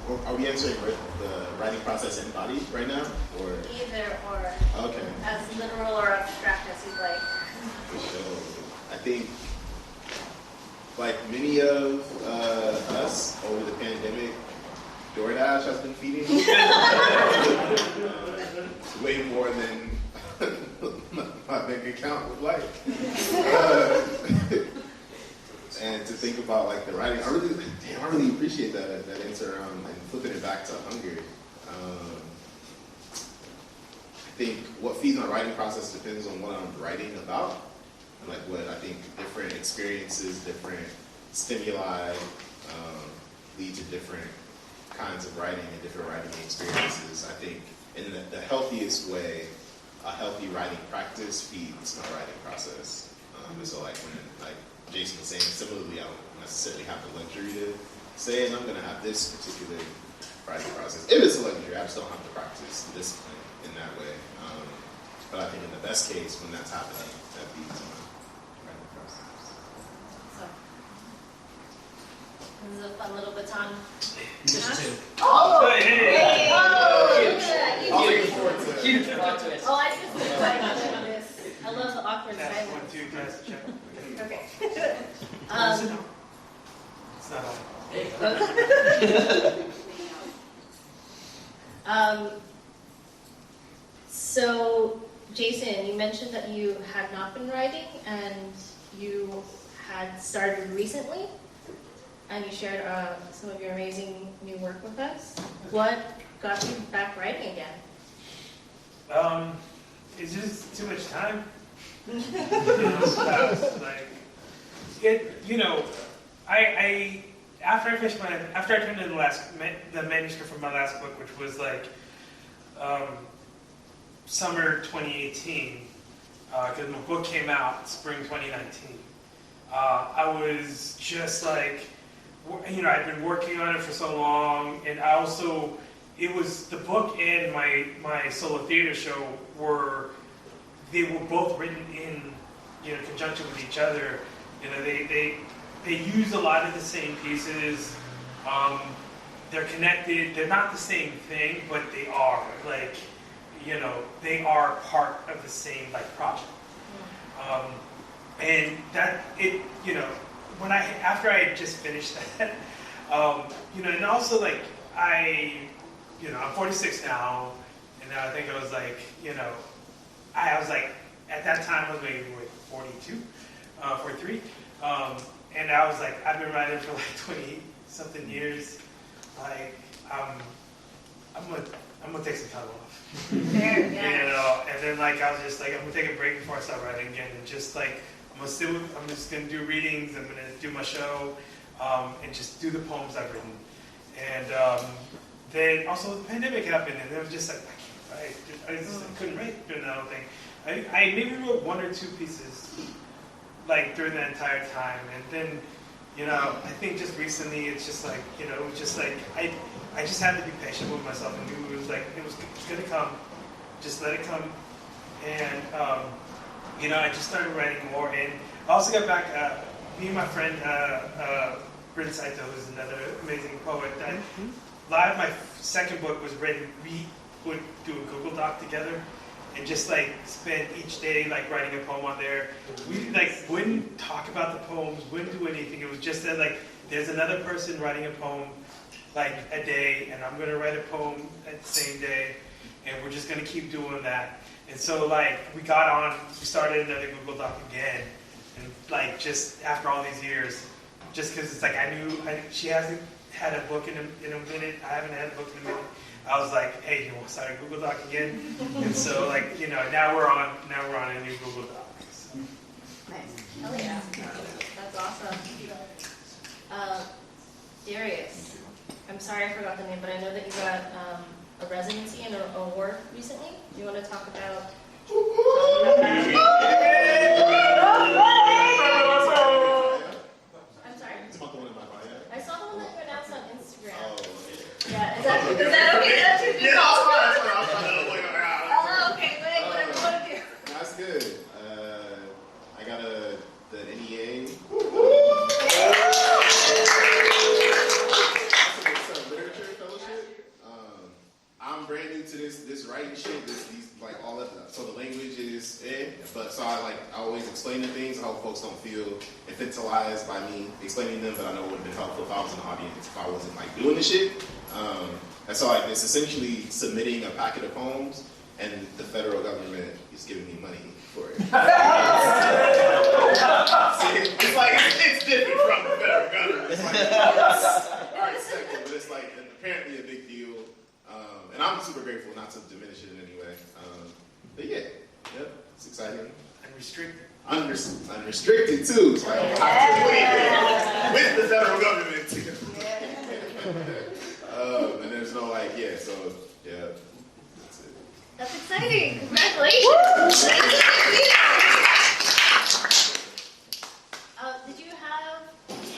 Well, are we answering the writing process in body right now, or Either or. Okay. As literal or abstract as you'd like. For sure. I think, like many of us over the pandemic, DoorDash has been feeding me. Way more than my bank account would like. And to think about like the writing, I really appreciate that answer and flipping it back to hunger. I think what feeds my writing process depends on what I'm writing about, and like what I think different experiences, different stimuli lead to different kinds of writing and different writing experiences. I think in the healthiest way, a healthy writing practice feeds my writing process. And so like when like Jason was saying, similarly, I don't necessarily have the luxury to say, and I'm going to have this particular writing process. If it's a luxury, I just don't have to practice the discipline in that way. But I think in the best case, when that's happening, that feeds my writing process. So, this is a fun little baton. Just two. Oh! Hey. I'll look forward to it. Huge plot twist. Oh, I just like this. I love the awkward Test silence. 1, 2, test, check. Okay. It's not on. So, Jason, you mentioned that you had not been writing and you had started recently, and you shared some of your amazing new work with us. What got you back writing again? It's just too much time. Fast. Like, after I finished after I turned in the manuscript for my last book, which was like summer 2018, because my book came out spring 2019. I was just like, I'd been working on it for so long, and it was the book and my solo theater show they were both written in conjunction with each other. They use a lot of the same pieces. They're connected. They're not the same thing, but they are they are part of the same project. And that when after I had just finished that, and also I'm 46 now, and I think I was I was at that time I was maybe 42, 43, and I was I've been writing for 20 something years. I'm gonna take some time off. Fair, yeah. And then I was just I'm gonna take a break before I start writing again, and just I'm just gonna do readings. I'm gonna do my show, and just do the poems I've written. And then also the pandemic happened, and it was just I can't write. I couldn't write during that whole thing. I maybe wrote one or two pieces during that entire time, and then I think just recently it's just it was just I just had to be patient with myself and knew it was gonna come. Just let it come, and I just started writing more. And I also got back. Me and my friend Bryn Saito, who's another amazing poet. A lot of my second book was written. We would do a Google Doc together, and just spend each day writing a poem on there. We wouldn't talk about the poems, wouldn't do anything. It was just that there's another person writing a poem a day, and I'm gonna write a poem at the same day, and we're just gonna keep doing that. And so we started another Google Doc again, and just after all these years, just because it's I knew she hasn't had a book in a minute, I haven't had a book in a minute. I was hey, you want to start a Google Doc again? And so now we're on a new Google Doc. So. Nice. Hell yeah. That's awesome. Darius, I'm sorry I forgot the name, but I know that you got a residency and an award recently. Do you want to talk about that? I'm sorry? I saw the one that you announced on Instagram. Yeah, is that okay? That's your Yeah, that's fine. Oh, okay. Wait, whatever you want to do. That's good. I got the NEA. That's a literature fellowship. I'm I'm brand new to this writing shit. These like all of that. So the language is but so I always explain the things. I hope folks don't feel infantilized by me explaining them. But I know it would have been helpful if I was in the audience if I wasn't like doing the shit. And so like it's essentially submitting a packet of poems, and the federal government is giving me money for it. It's like it's different from the federal government. It's like art sector, but it's like apparently a big deal. And I'm super grateful, not to diminish it in any way. But yeah, yep, it's exciting. Unrestricted. Unrestricted too. So I don't have to with the federal government. And there's no so yeah, that's it. That's exciting. Congratulations. Did you have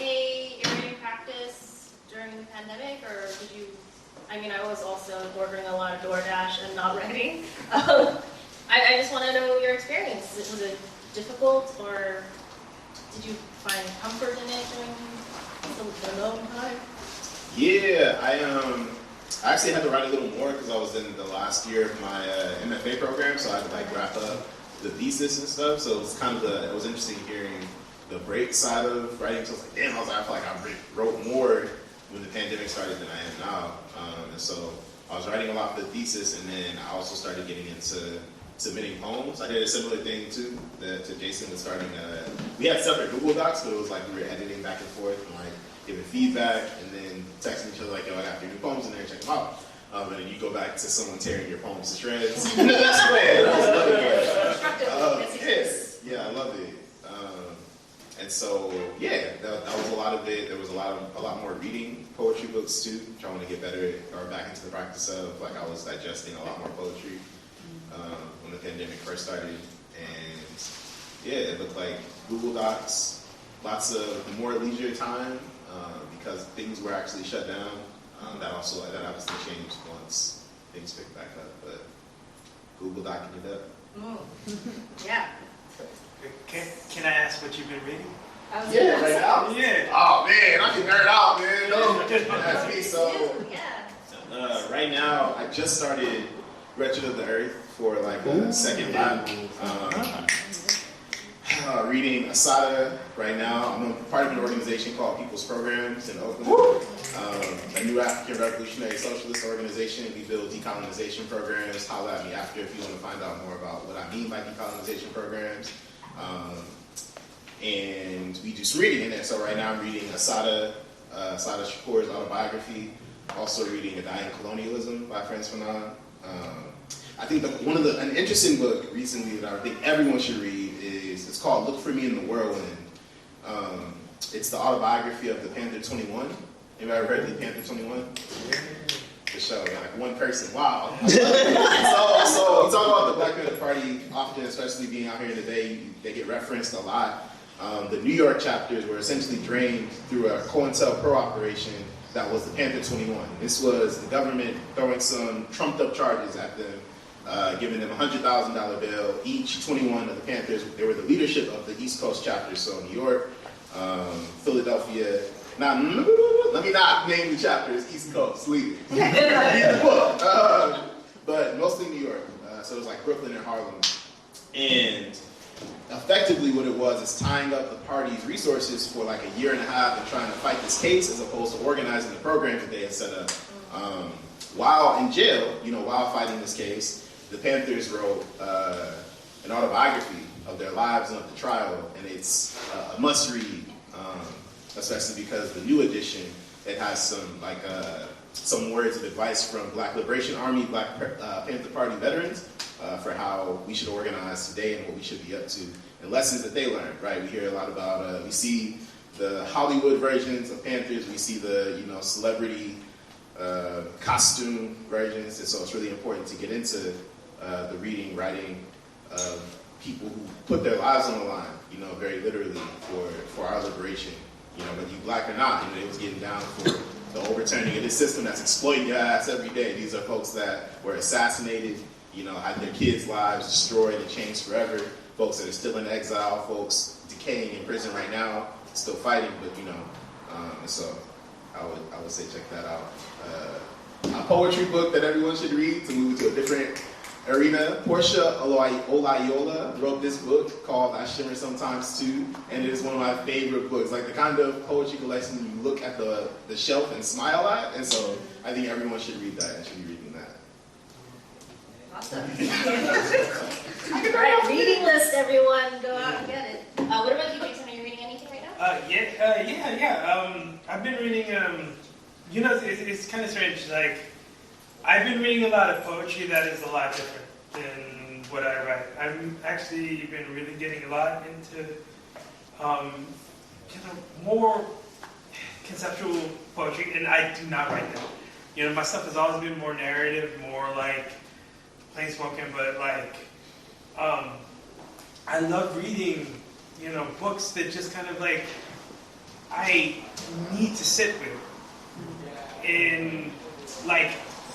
a writing practice during the pandemic, or did you? I mean, I was also ordering a lot of DoorDash and not writing. I just want to know your experience. Was it difficult, or did you find comfort in it during the alone time? Yeah, I actually had to write a little more because I was in the last year of my MFA program, so I had to wrap up the thesis and stuff. So it was it was interesting hearing the break side of writing. So I was like, damn, I feel like I wrote more when the pandemic started than I am now. And so I was writing a lot for the thesis, and then I also started getting into submitting poems. I did a similar thing too to Jason was starting. We had separate Google Docs, but it was like we were editing back and forth and giving feedback, and then texting each other like, yo, I got 3 new poems in there, check them out. And then you go back to someone tearing your poems to shreds. In the best way. Yeah, I loved it. And so, yeah, that was a lot of it. There was a lot more reading poetry books too, trying to get better or back into the practice of I was digesting a lot more poetry when the pandemic first started. And yeah, it looked like Google Docs, lots of more leisure time because things were actually shut down. That obviously changed once things picked back up. But Google Docking it up. Yeah. Can I ask what you've been reading? Yeah, right now? Yeah. Oh man, I can nerd out, man. No, that's me. So right now, I just started Wretched of the Earth for a second lap. Reading Asada right now. I'm a part of an organization called People's Programs in Oakland. A new African revolutionary socialist organization. We build decolonization programs. Holla at me after if you want to find out more about what I mean by decolonization programs. And we do some reading in there. So right now I'm reading Asada Shakur's autobiography. Also reading A Dying Colonialism by Frantz Fanon. I think an interesting book recently that I think everyone should read it's called Look for Me in the Whirlwind. It's the autobiography of the Panther 21. Anybody ever heard of the Panther 21? The show, one person. Wow. So we talk about the Black Panther Party often, especially being out here today. They get referenced a lot. The New York chapters were essentially drained through a COINTELPRO operation that was the Panther 21. This was the government throwing some trumped up charges at them, giving them a $100,000 bail. Each 21 of the Panthers, they were the leadership of the East Coast chapters, so New York, Philadelphia. Now, let me not name the chapters, East Coast, leave it. Read the book. But mostly New York. So it was like Brooklyn and Harlem. And effectively what it was is tying up the party's resources for a year and a half and trying to fight this case as opposed to organizing the programs that they had set up. While in jail, while fighting this case, the Panthers wrote an autobiography of their lives and of the trial, and it's a must-read, especially because the new edition, it has some words of advice from Black Liberation Army, Black Panther Party veterans for how we should organize today and what we should be up to, and lessons that they learned, right? We hear a lot about, we see the Hollywood versions of Panthers, we see the, celebrity costume versions, and so it's really important to get into the reading, writing of people who put their lives on the line, very literally for our liberation. Whether you Black or not, they was getting down for the overturning of this system that's exploiting your ass every day. These are folks that were assassinated, had their kids' lives destroyed and changed forever. Folks that are still in exile, folks decaying in prison right now, still fighting, but and so I would say check that out. A poetry book that everyone should read to move to a different arena. Portia Olayola wrote this book called I Shimmer Sometimes Too, and it is one of my favorite books. Like the kind of poetry collection you look at the shelf and smile at, and so I think everyone should read that and should be reading that. Awesome. All right, reading list, everyone. Go out and get it. What about you, Jason? Are you reading anything right now? Yeah. I've been reading, it's kind of strange. Like, I've been reading a lot of poetry that is a lot different than what I write. I've actually been really getting a lot into, more conceptual poetry, and I do not write that. My stuff has always been more narrative, more like plain spoken, but like, I love reading, books that just kind of like, I need to sit with. And like,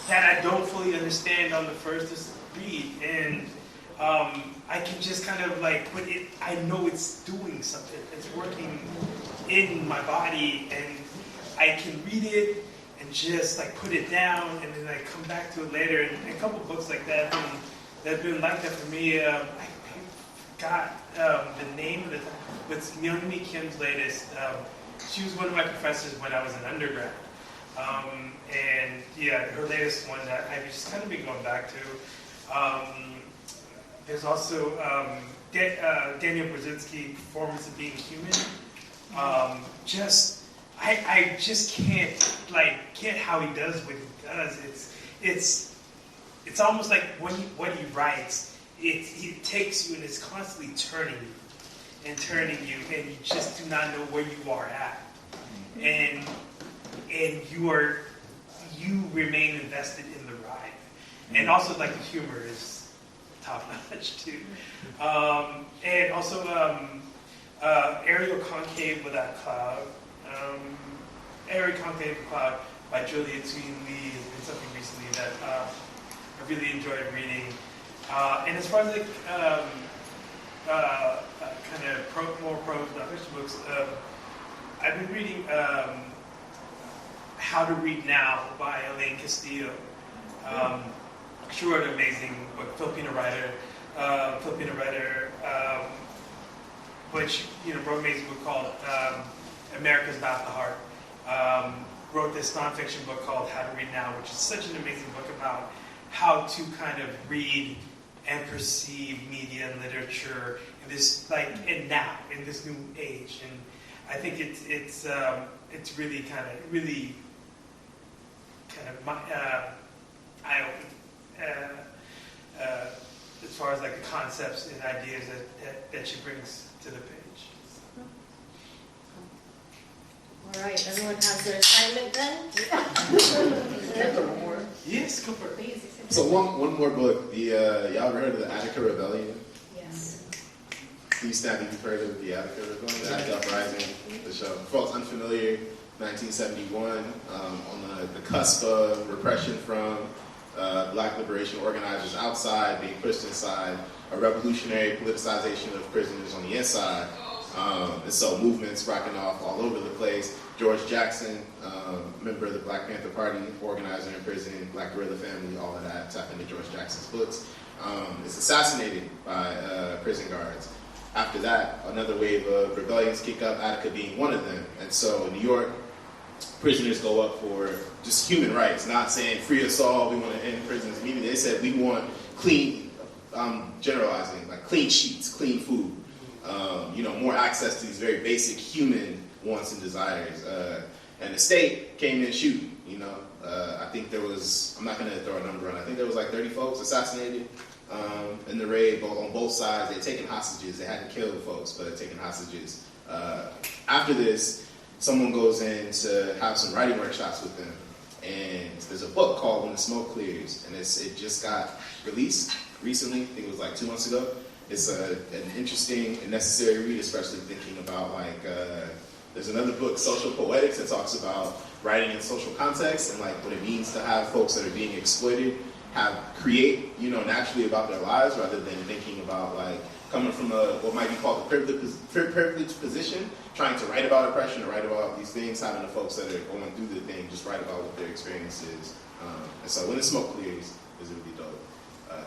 that I don't fully understand on the first read. And I can just kind of like put it, I know it's doing something. It's working in my body, and I can read it and just like put it down, and then I come back to it later. And a couple books like that have been like that for me. I got the name of what's Myung-Mi Kim's latest. She was one of my professors when I was an undergrad. And yeah, her latest one that I've just kind of been going back to. There's also Daniel Brzezinski, Performance of Being Human. I just can't get how he does what he does. It's almost like what he writes, it takes you and it's constantly turning you, and you just do not know where you are at, and you remain invested in the ride, and also like the humor is top notch too, and also Aerial Concave Without Cloud. Aerial Concave Cloud by Julia Tween Lee has been something recently that I really enjoyed reading. And as far as like kind of more prose nonfiction books, I've been reading How to Read Now by Elaine Castillo. She wrote an amazing book, Filipino writer, which wrote an amazing book called America's Not the Heart. Wrote this nonfiction book called How to Read Now, which is such an amazing book about how to kind of read and perceive media and literature in this and now in this new age. And I think it's really kind of eye-opening as far as like the concepts and ideas that she brings to the page. All right, everyone has their assignment then? Yes, go for it. Please. So one more book. Y'all ever heard of the Attica Rebellion? Yes. Please stand if you've heard of the Attica Rebellion, the Attica Uprising, the show. For folks unfamiliar, 1971, on the cusp of repression from black liberation organizers outside being pushed inside, a revolutionary politicization of prisoners on the inside. And so movements rocking off all over the place. George Jackson, member of the Black Panther Party, organizer in prison, Black Guerrilla Family, all of that, tap into George Jackson's books, is assassinated by prison guards. After that, another wave of rebellions kick up, Attica being one of them. And so in New York, prisoners go up for just human rights, not saying free us all, we want to end prisons immediately. They said we want clean, generalizing, like clean sheets, clean food. More access to these very basic human wants and desires. And the state came in shooting, I think there was, I'm not going to throw a number on, I think there was like 30 folks assassinated in the raid on both sides. They'd taken hostages. They hadn't killed folks, but they'd taken hostages. After this, someone goes in to have some writing workshops with them. And there's a book called When the Smoke Clears. And it just got released recently. I think it was like 2 months ago. It's an interesting and necessary read, especially thinking about there's another book, Social Poetics, that talks about writing in social context and like what it means to have folks that are being exploited create, naturally about their lives rather than thinking about coming from what might be called a privileged position, trying to write about oppression or write about these things, having the folks that are going through the thing just write about what their experience is. And so When the Smoke Clears is a really dope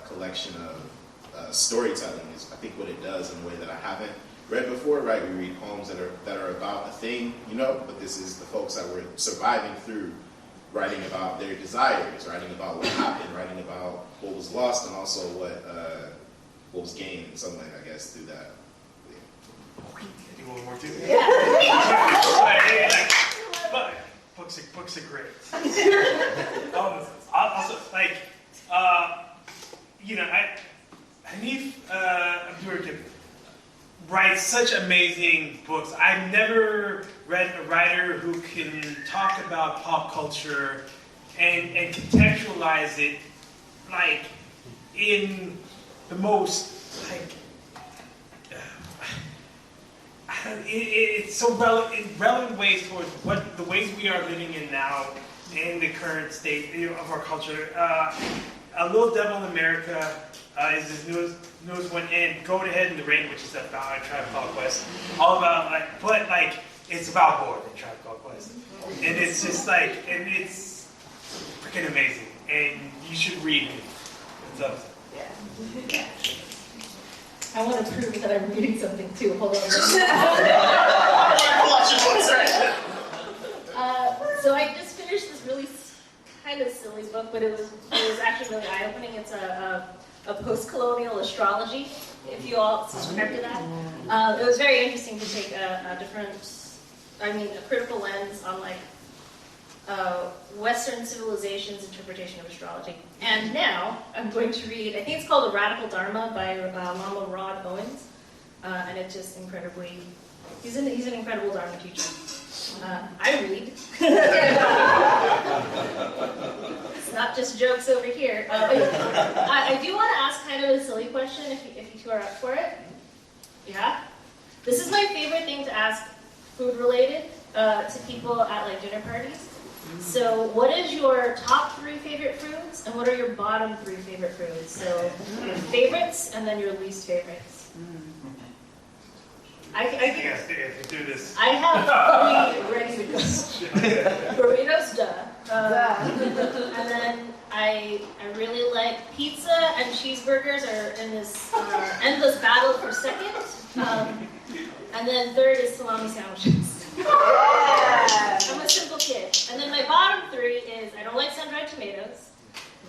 collection of storytelling is, I think, what it does in a way that I haven't read before, right? We read poems that are about a thing, but this is the folks that were surviving through writing about their desires, writing about what happened, writing about what was lost, and also what was gained in some way, I guess, through that. You want more too? Yeah. But books are great. Also, like, Hanif Abdurrahman writes such amazing books. I've never read a writer who can talk about pop culture and contextualize it, like, in the most, like, it's so relevant ways towards the ways we are living in now in the current state of our culture. A Little Devil in America is his newest one, and Go Ahead in the Rain, which is about a Tribe Called Quest. All about, but it's about more than Tribe Called Quest. And it's just and it's freaking amazing. And you should read it. It's up. Yeah. I want to prove that I'm reading something too. Hold on. So I just finished this really kind of silly book, but it was actually really eye-opening. It's a post-colonial astrology, if you all subscribe to that. It was very interesting to take a critical lens on Western civilization's interpretation of astrology. And now I'm going to read, I think it's called The Radical Dharma by Lama Rod Owens. And it's just incredibly, he's an incredible Dharma teacher. I read. It's not just jokes over here. I do want to ask kind of a silly question if you two are up for it. Yeah? This is my favorite thing to ask food related to people at dinner parties. So what is your top 3 favorite foods and what are your bottom 3 favorite foods? So your favorites and then your least favorites. I do this. I have 3 ready to go. Burritos, duh. And then I really like pizza and cheeseburgers are in this endless battle for second. And then third is salami sandwiches. I'm a simple kid. And then my bottom 3 is I don't like sun-dried tomatoes.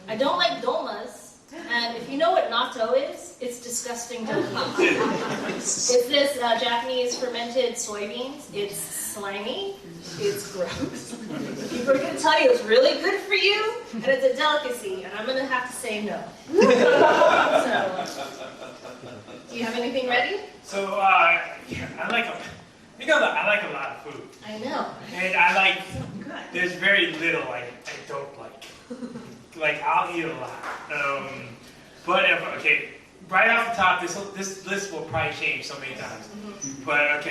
I don't like dolmas. And if you know what natto is, it's disgusting to eat. It's this Japanese fermented soybeans. It's slimy. It's gross. People are going to tell you it's really good for you, and it's a delicacy, and I'm going to have to say no. So, do you have anything ready? So, I like a lot of food. I know. And there's very little I don't like. I'll eat a lot. Right off the top, this list will probably change so many times. But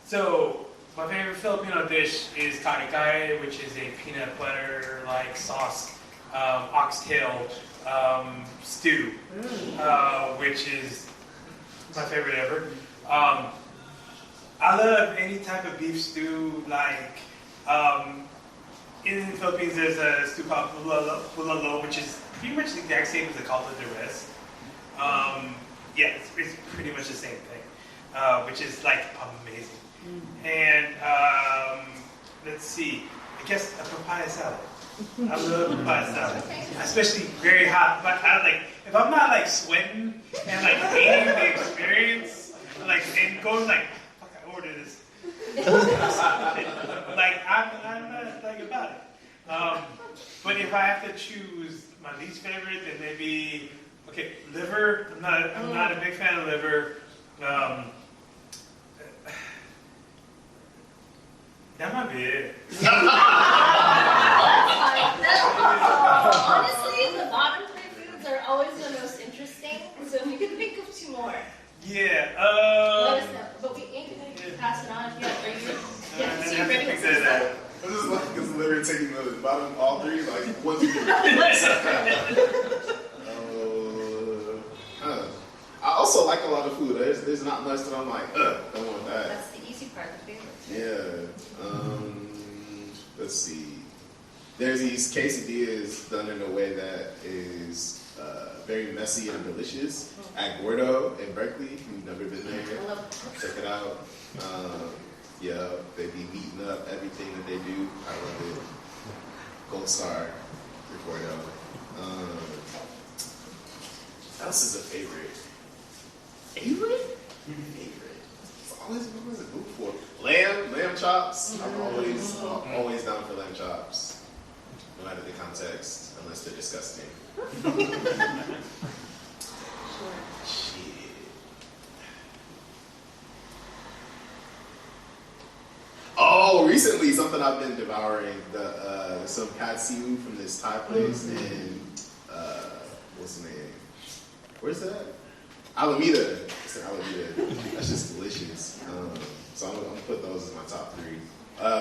so my favorite Filipino dish is kare kare, which is a peanut butter sauce, oxtail stew, which is my favorite ever. I love any type of beef stew. In the Philippines, there's a stew called bulalo, which is pretty much the exact same as the caldo de res. It's pretty much the same thing, which is amazing. And let's see, I guess a papaya salad. I love papaya salad, especially very hot. But if I'm not sweating and hating the experience, and going fuck, I ordered this. I'm not about it. But if I have to choose my least favorite, then maybe liver. I'm not a big fan of liver. That might be it. Honestly, the bottom 3 foods are always the most interesting. So if you could think of 2 more. Yeah. Let us know. But we ain't going to pass it on yet. Are you? Yeah, so you're ready to say that. I'm just it's literally taking the bottom, all 3, 1, 2, 3. I also like a lot of food. There's not much that I'm don't want that. That's the easy part, the favorites. Yeah. Let's see. There's these quesadillas done in a way that is very messy and delicious at Gordo in Berkeley. If you've never been there, check it out. Yeah, they be beating up everything that they do. I love it. Gold star for Gordo. What else is a favorite? Favorite? It's always a good for. Lamb chops. I'm always down for lamb chops. No matter the context, unless they're disgusting. Shit. Oh, recently something I've been devouring. Some pad see ew from this Thai place in what's the name? Where's that? Alameda. It's in Alameda. That's just delicious. So I'm gonna put those as my top 3.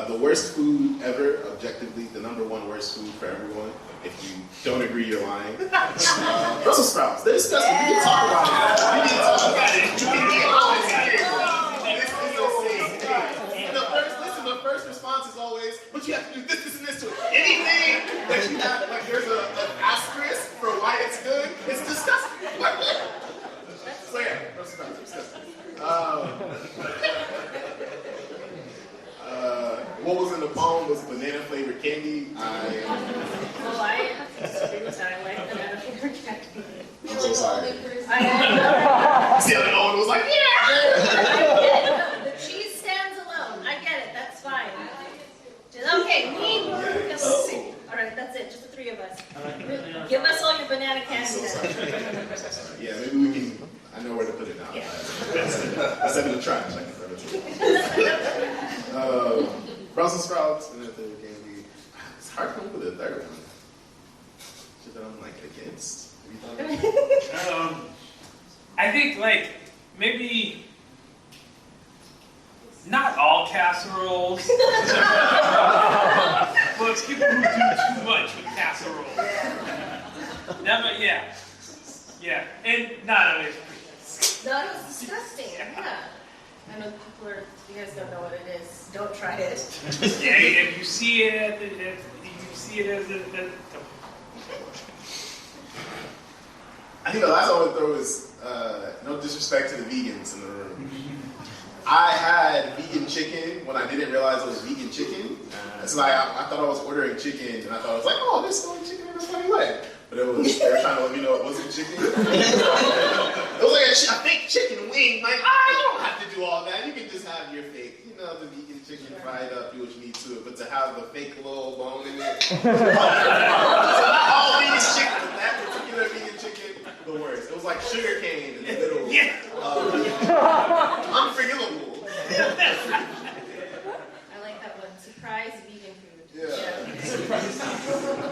The worst food ever, objectively, the #1 worst food for everyone. If you don't agree, you're lying. Brussels sprouts. They're disgusting. We can talk about it. We need to talk about it. You can be honest here. This is insane. The first response is always, but you have to do this, this, and this to it. Anything that you have, like there's an asterisk for why it's good, it's disgusting. So yeah, Brussels sprouts are disgusting. What was in the poem was banana flavored candy. Well, I have to disagree with that. I like banana flavored candy. I'm so sorry. See how Owen was like, I get it. The cheese stands alone. I get it. That's fine. Okay, me. All right, that's it. Just the 3 of us. Give us all your banana I'm candy. so sorry. Yeah, maybe we can. I know where to put it now. Yeah. Instead of the trash, I can throw it to Brussels sprouts, banana flavored candy. It's hard to come up with a third one. Shit that I'm like against. I think like maybe not all casseroles. Well, it's people who do too much with casseroles. Never, yeah, and not always. No, it's disgusting. Yeah. I know people are. You guys don't know what it is. Don't try it. Yeah, if you see it as I think the last one I would throw is no disrespect to the vegans in the room. I had vegan chicken when I didn't realize it was vegan chicken. It's like I thought I was ordering chicken, and I thought I was like, oh, this is only chicken in a funny way. But they were trying to let me know it wasn't chicken. It was like a fake chicken wing. Like, you don't have to do all that. You can just have your fake, the vegan chicken fried up, do what you need to it. But to have the fake little bone in it. So not all vegan chicken, but that particular vegan chicken, the worst. It was like sugar cane in the middle. Yeah. Unforgivable. I like that one. Surprise vegan food. Yeah.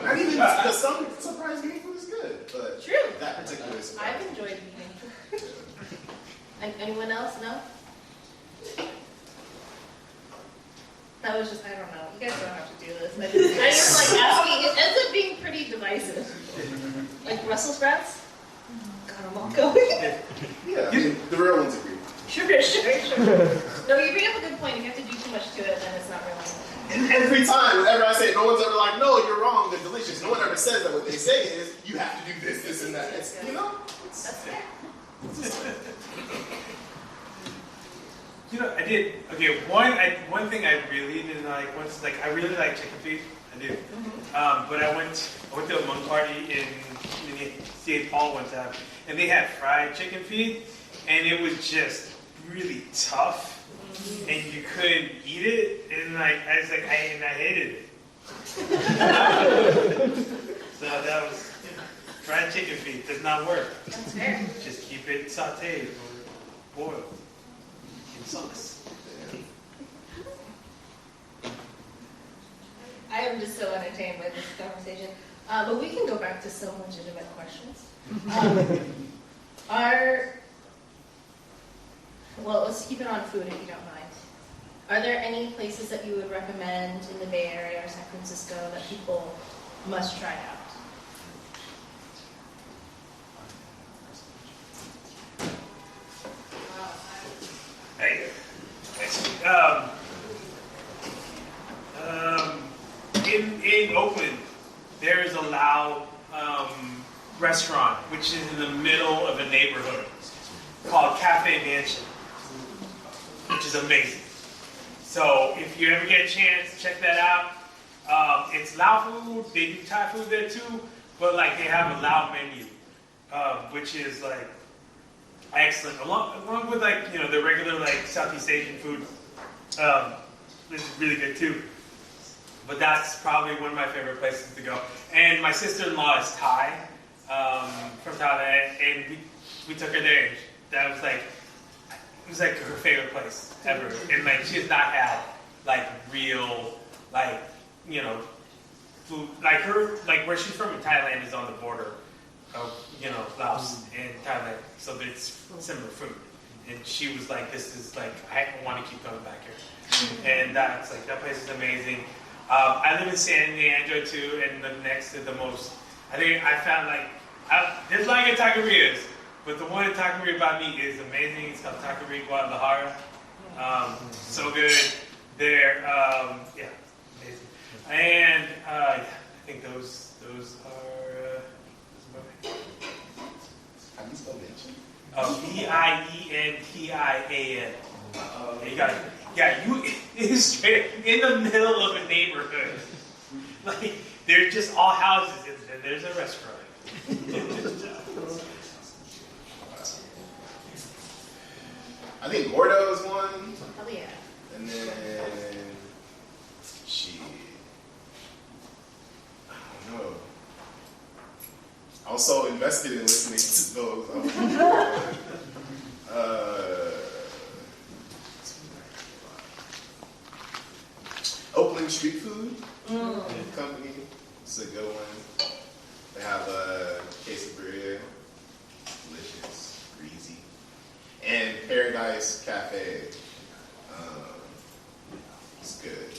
Not even some surprise vegan food is good, but True. that particular surprise. I've enjoyed vegan food. Anyone else? No? That was just, I don't know. You guys don't have to do this. I just like asking. It ends up being pretty divisive. Like Brussels sprouts? God, I'm all going. Yeah, I mean, the real ones agree. Sure. No, you bring up a good point. If you have to do too much to it, then it's not really. And every time, whenever I say it, no one's ever like, no, you're wrong, they're delicious. No one ever says that. What they say is, you have to do this, this, and that. It's, That's fair. I did. Okay, one thing I really didn't like I really like chicken feet. I do. But I went to a monk party in St. Paul one time, and they had fried chicken feet, and it was just really tough, and you couldn't eat it, and I hated it. So that was fried chicken feet. Does not work. That's fair. Just keep it sautéed or boiled in sauce. I am just so entertained by this conversation. But we can go back to some legitimate questions. Well, let's keep it on food if you don't mind. Are there any places that you would recommend in the Bay Area or San Francisco that people must try out? Hey, in Oakland, there is a Lao restaurant, which is in the middle of a neighborhood, called Cafe Mansion, which is amazing. So if you ever get a chance, check that out. It's Lao food. They do Thai food there too, but like they have a Lao menu, which is like excellent. Along with like the regular like Southeast Asian food, it's really good too. But that's probably one of my favorite places to go. And my sister-in-law is Thai, from Thailand, and we took her there. And that was like, it was like her favorite place ever. And like she has not had like real like food. Like where she's from in Thailand is on the border of Laos and Thailand, so it's similar food. And she was like, this is like, I want to keep coming back here. And that's like, that place is amazing. I live in San Leandro too, and next to the most, I think I found like, there's like a taquerias, but the one in Taqueria by me is amazing. It's called Taqueria Guadalajara. So good there. Yeah, amazing. And I think those are. How do you spell mention? Vientia. You got it. Yeah, it is straight in the middle of a neighborhood. Like they're just all houses, and there's a restaurant. I think Gordo is one. Hell yeah. And then, shit. I don't know. I was so invested in listening to those. Oakland Street Food Company. It's a good one. They have a quesadilla. Delicious, greasy. And Paradise Cafe. It's good.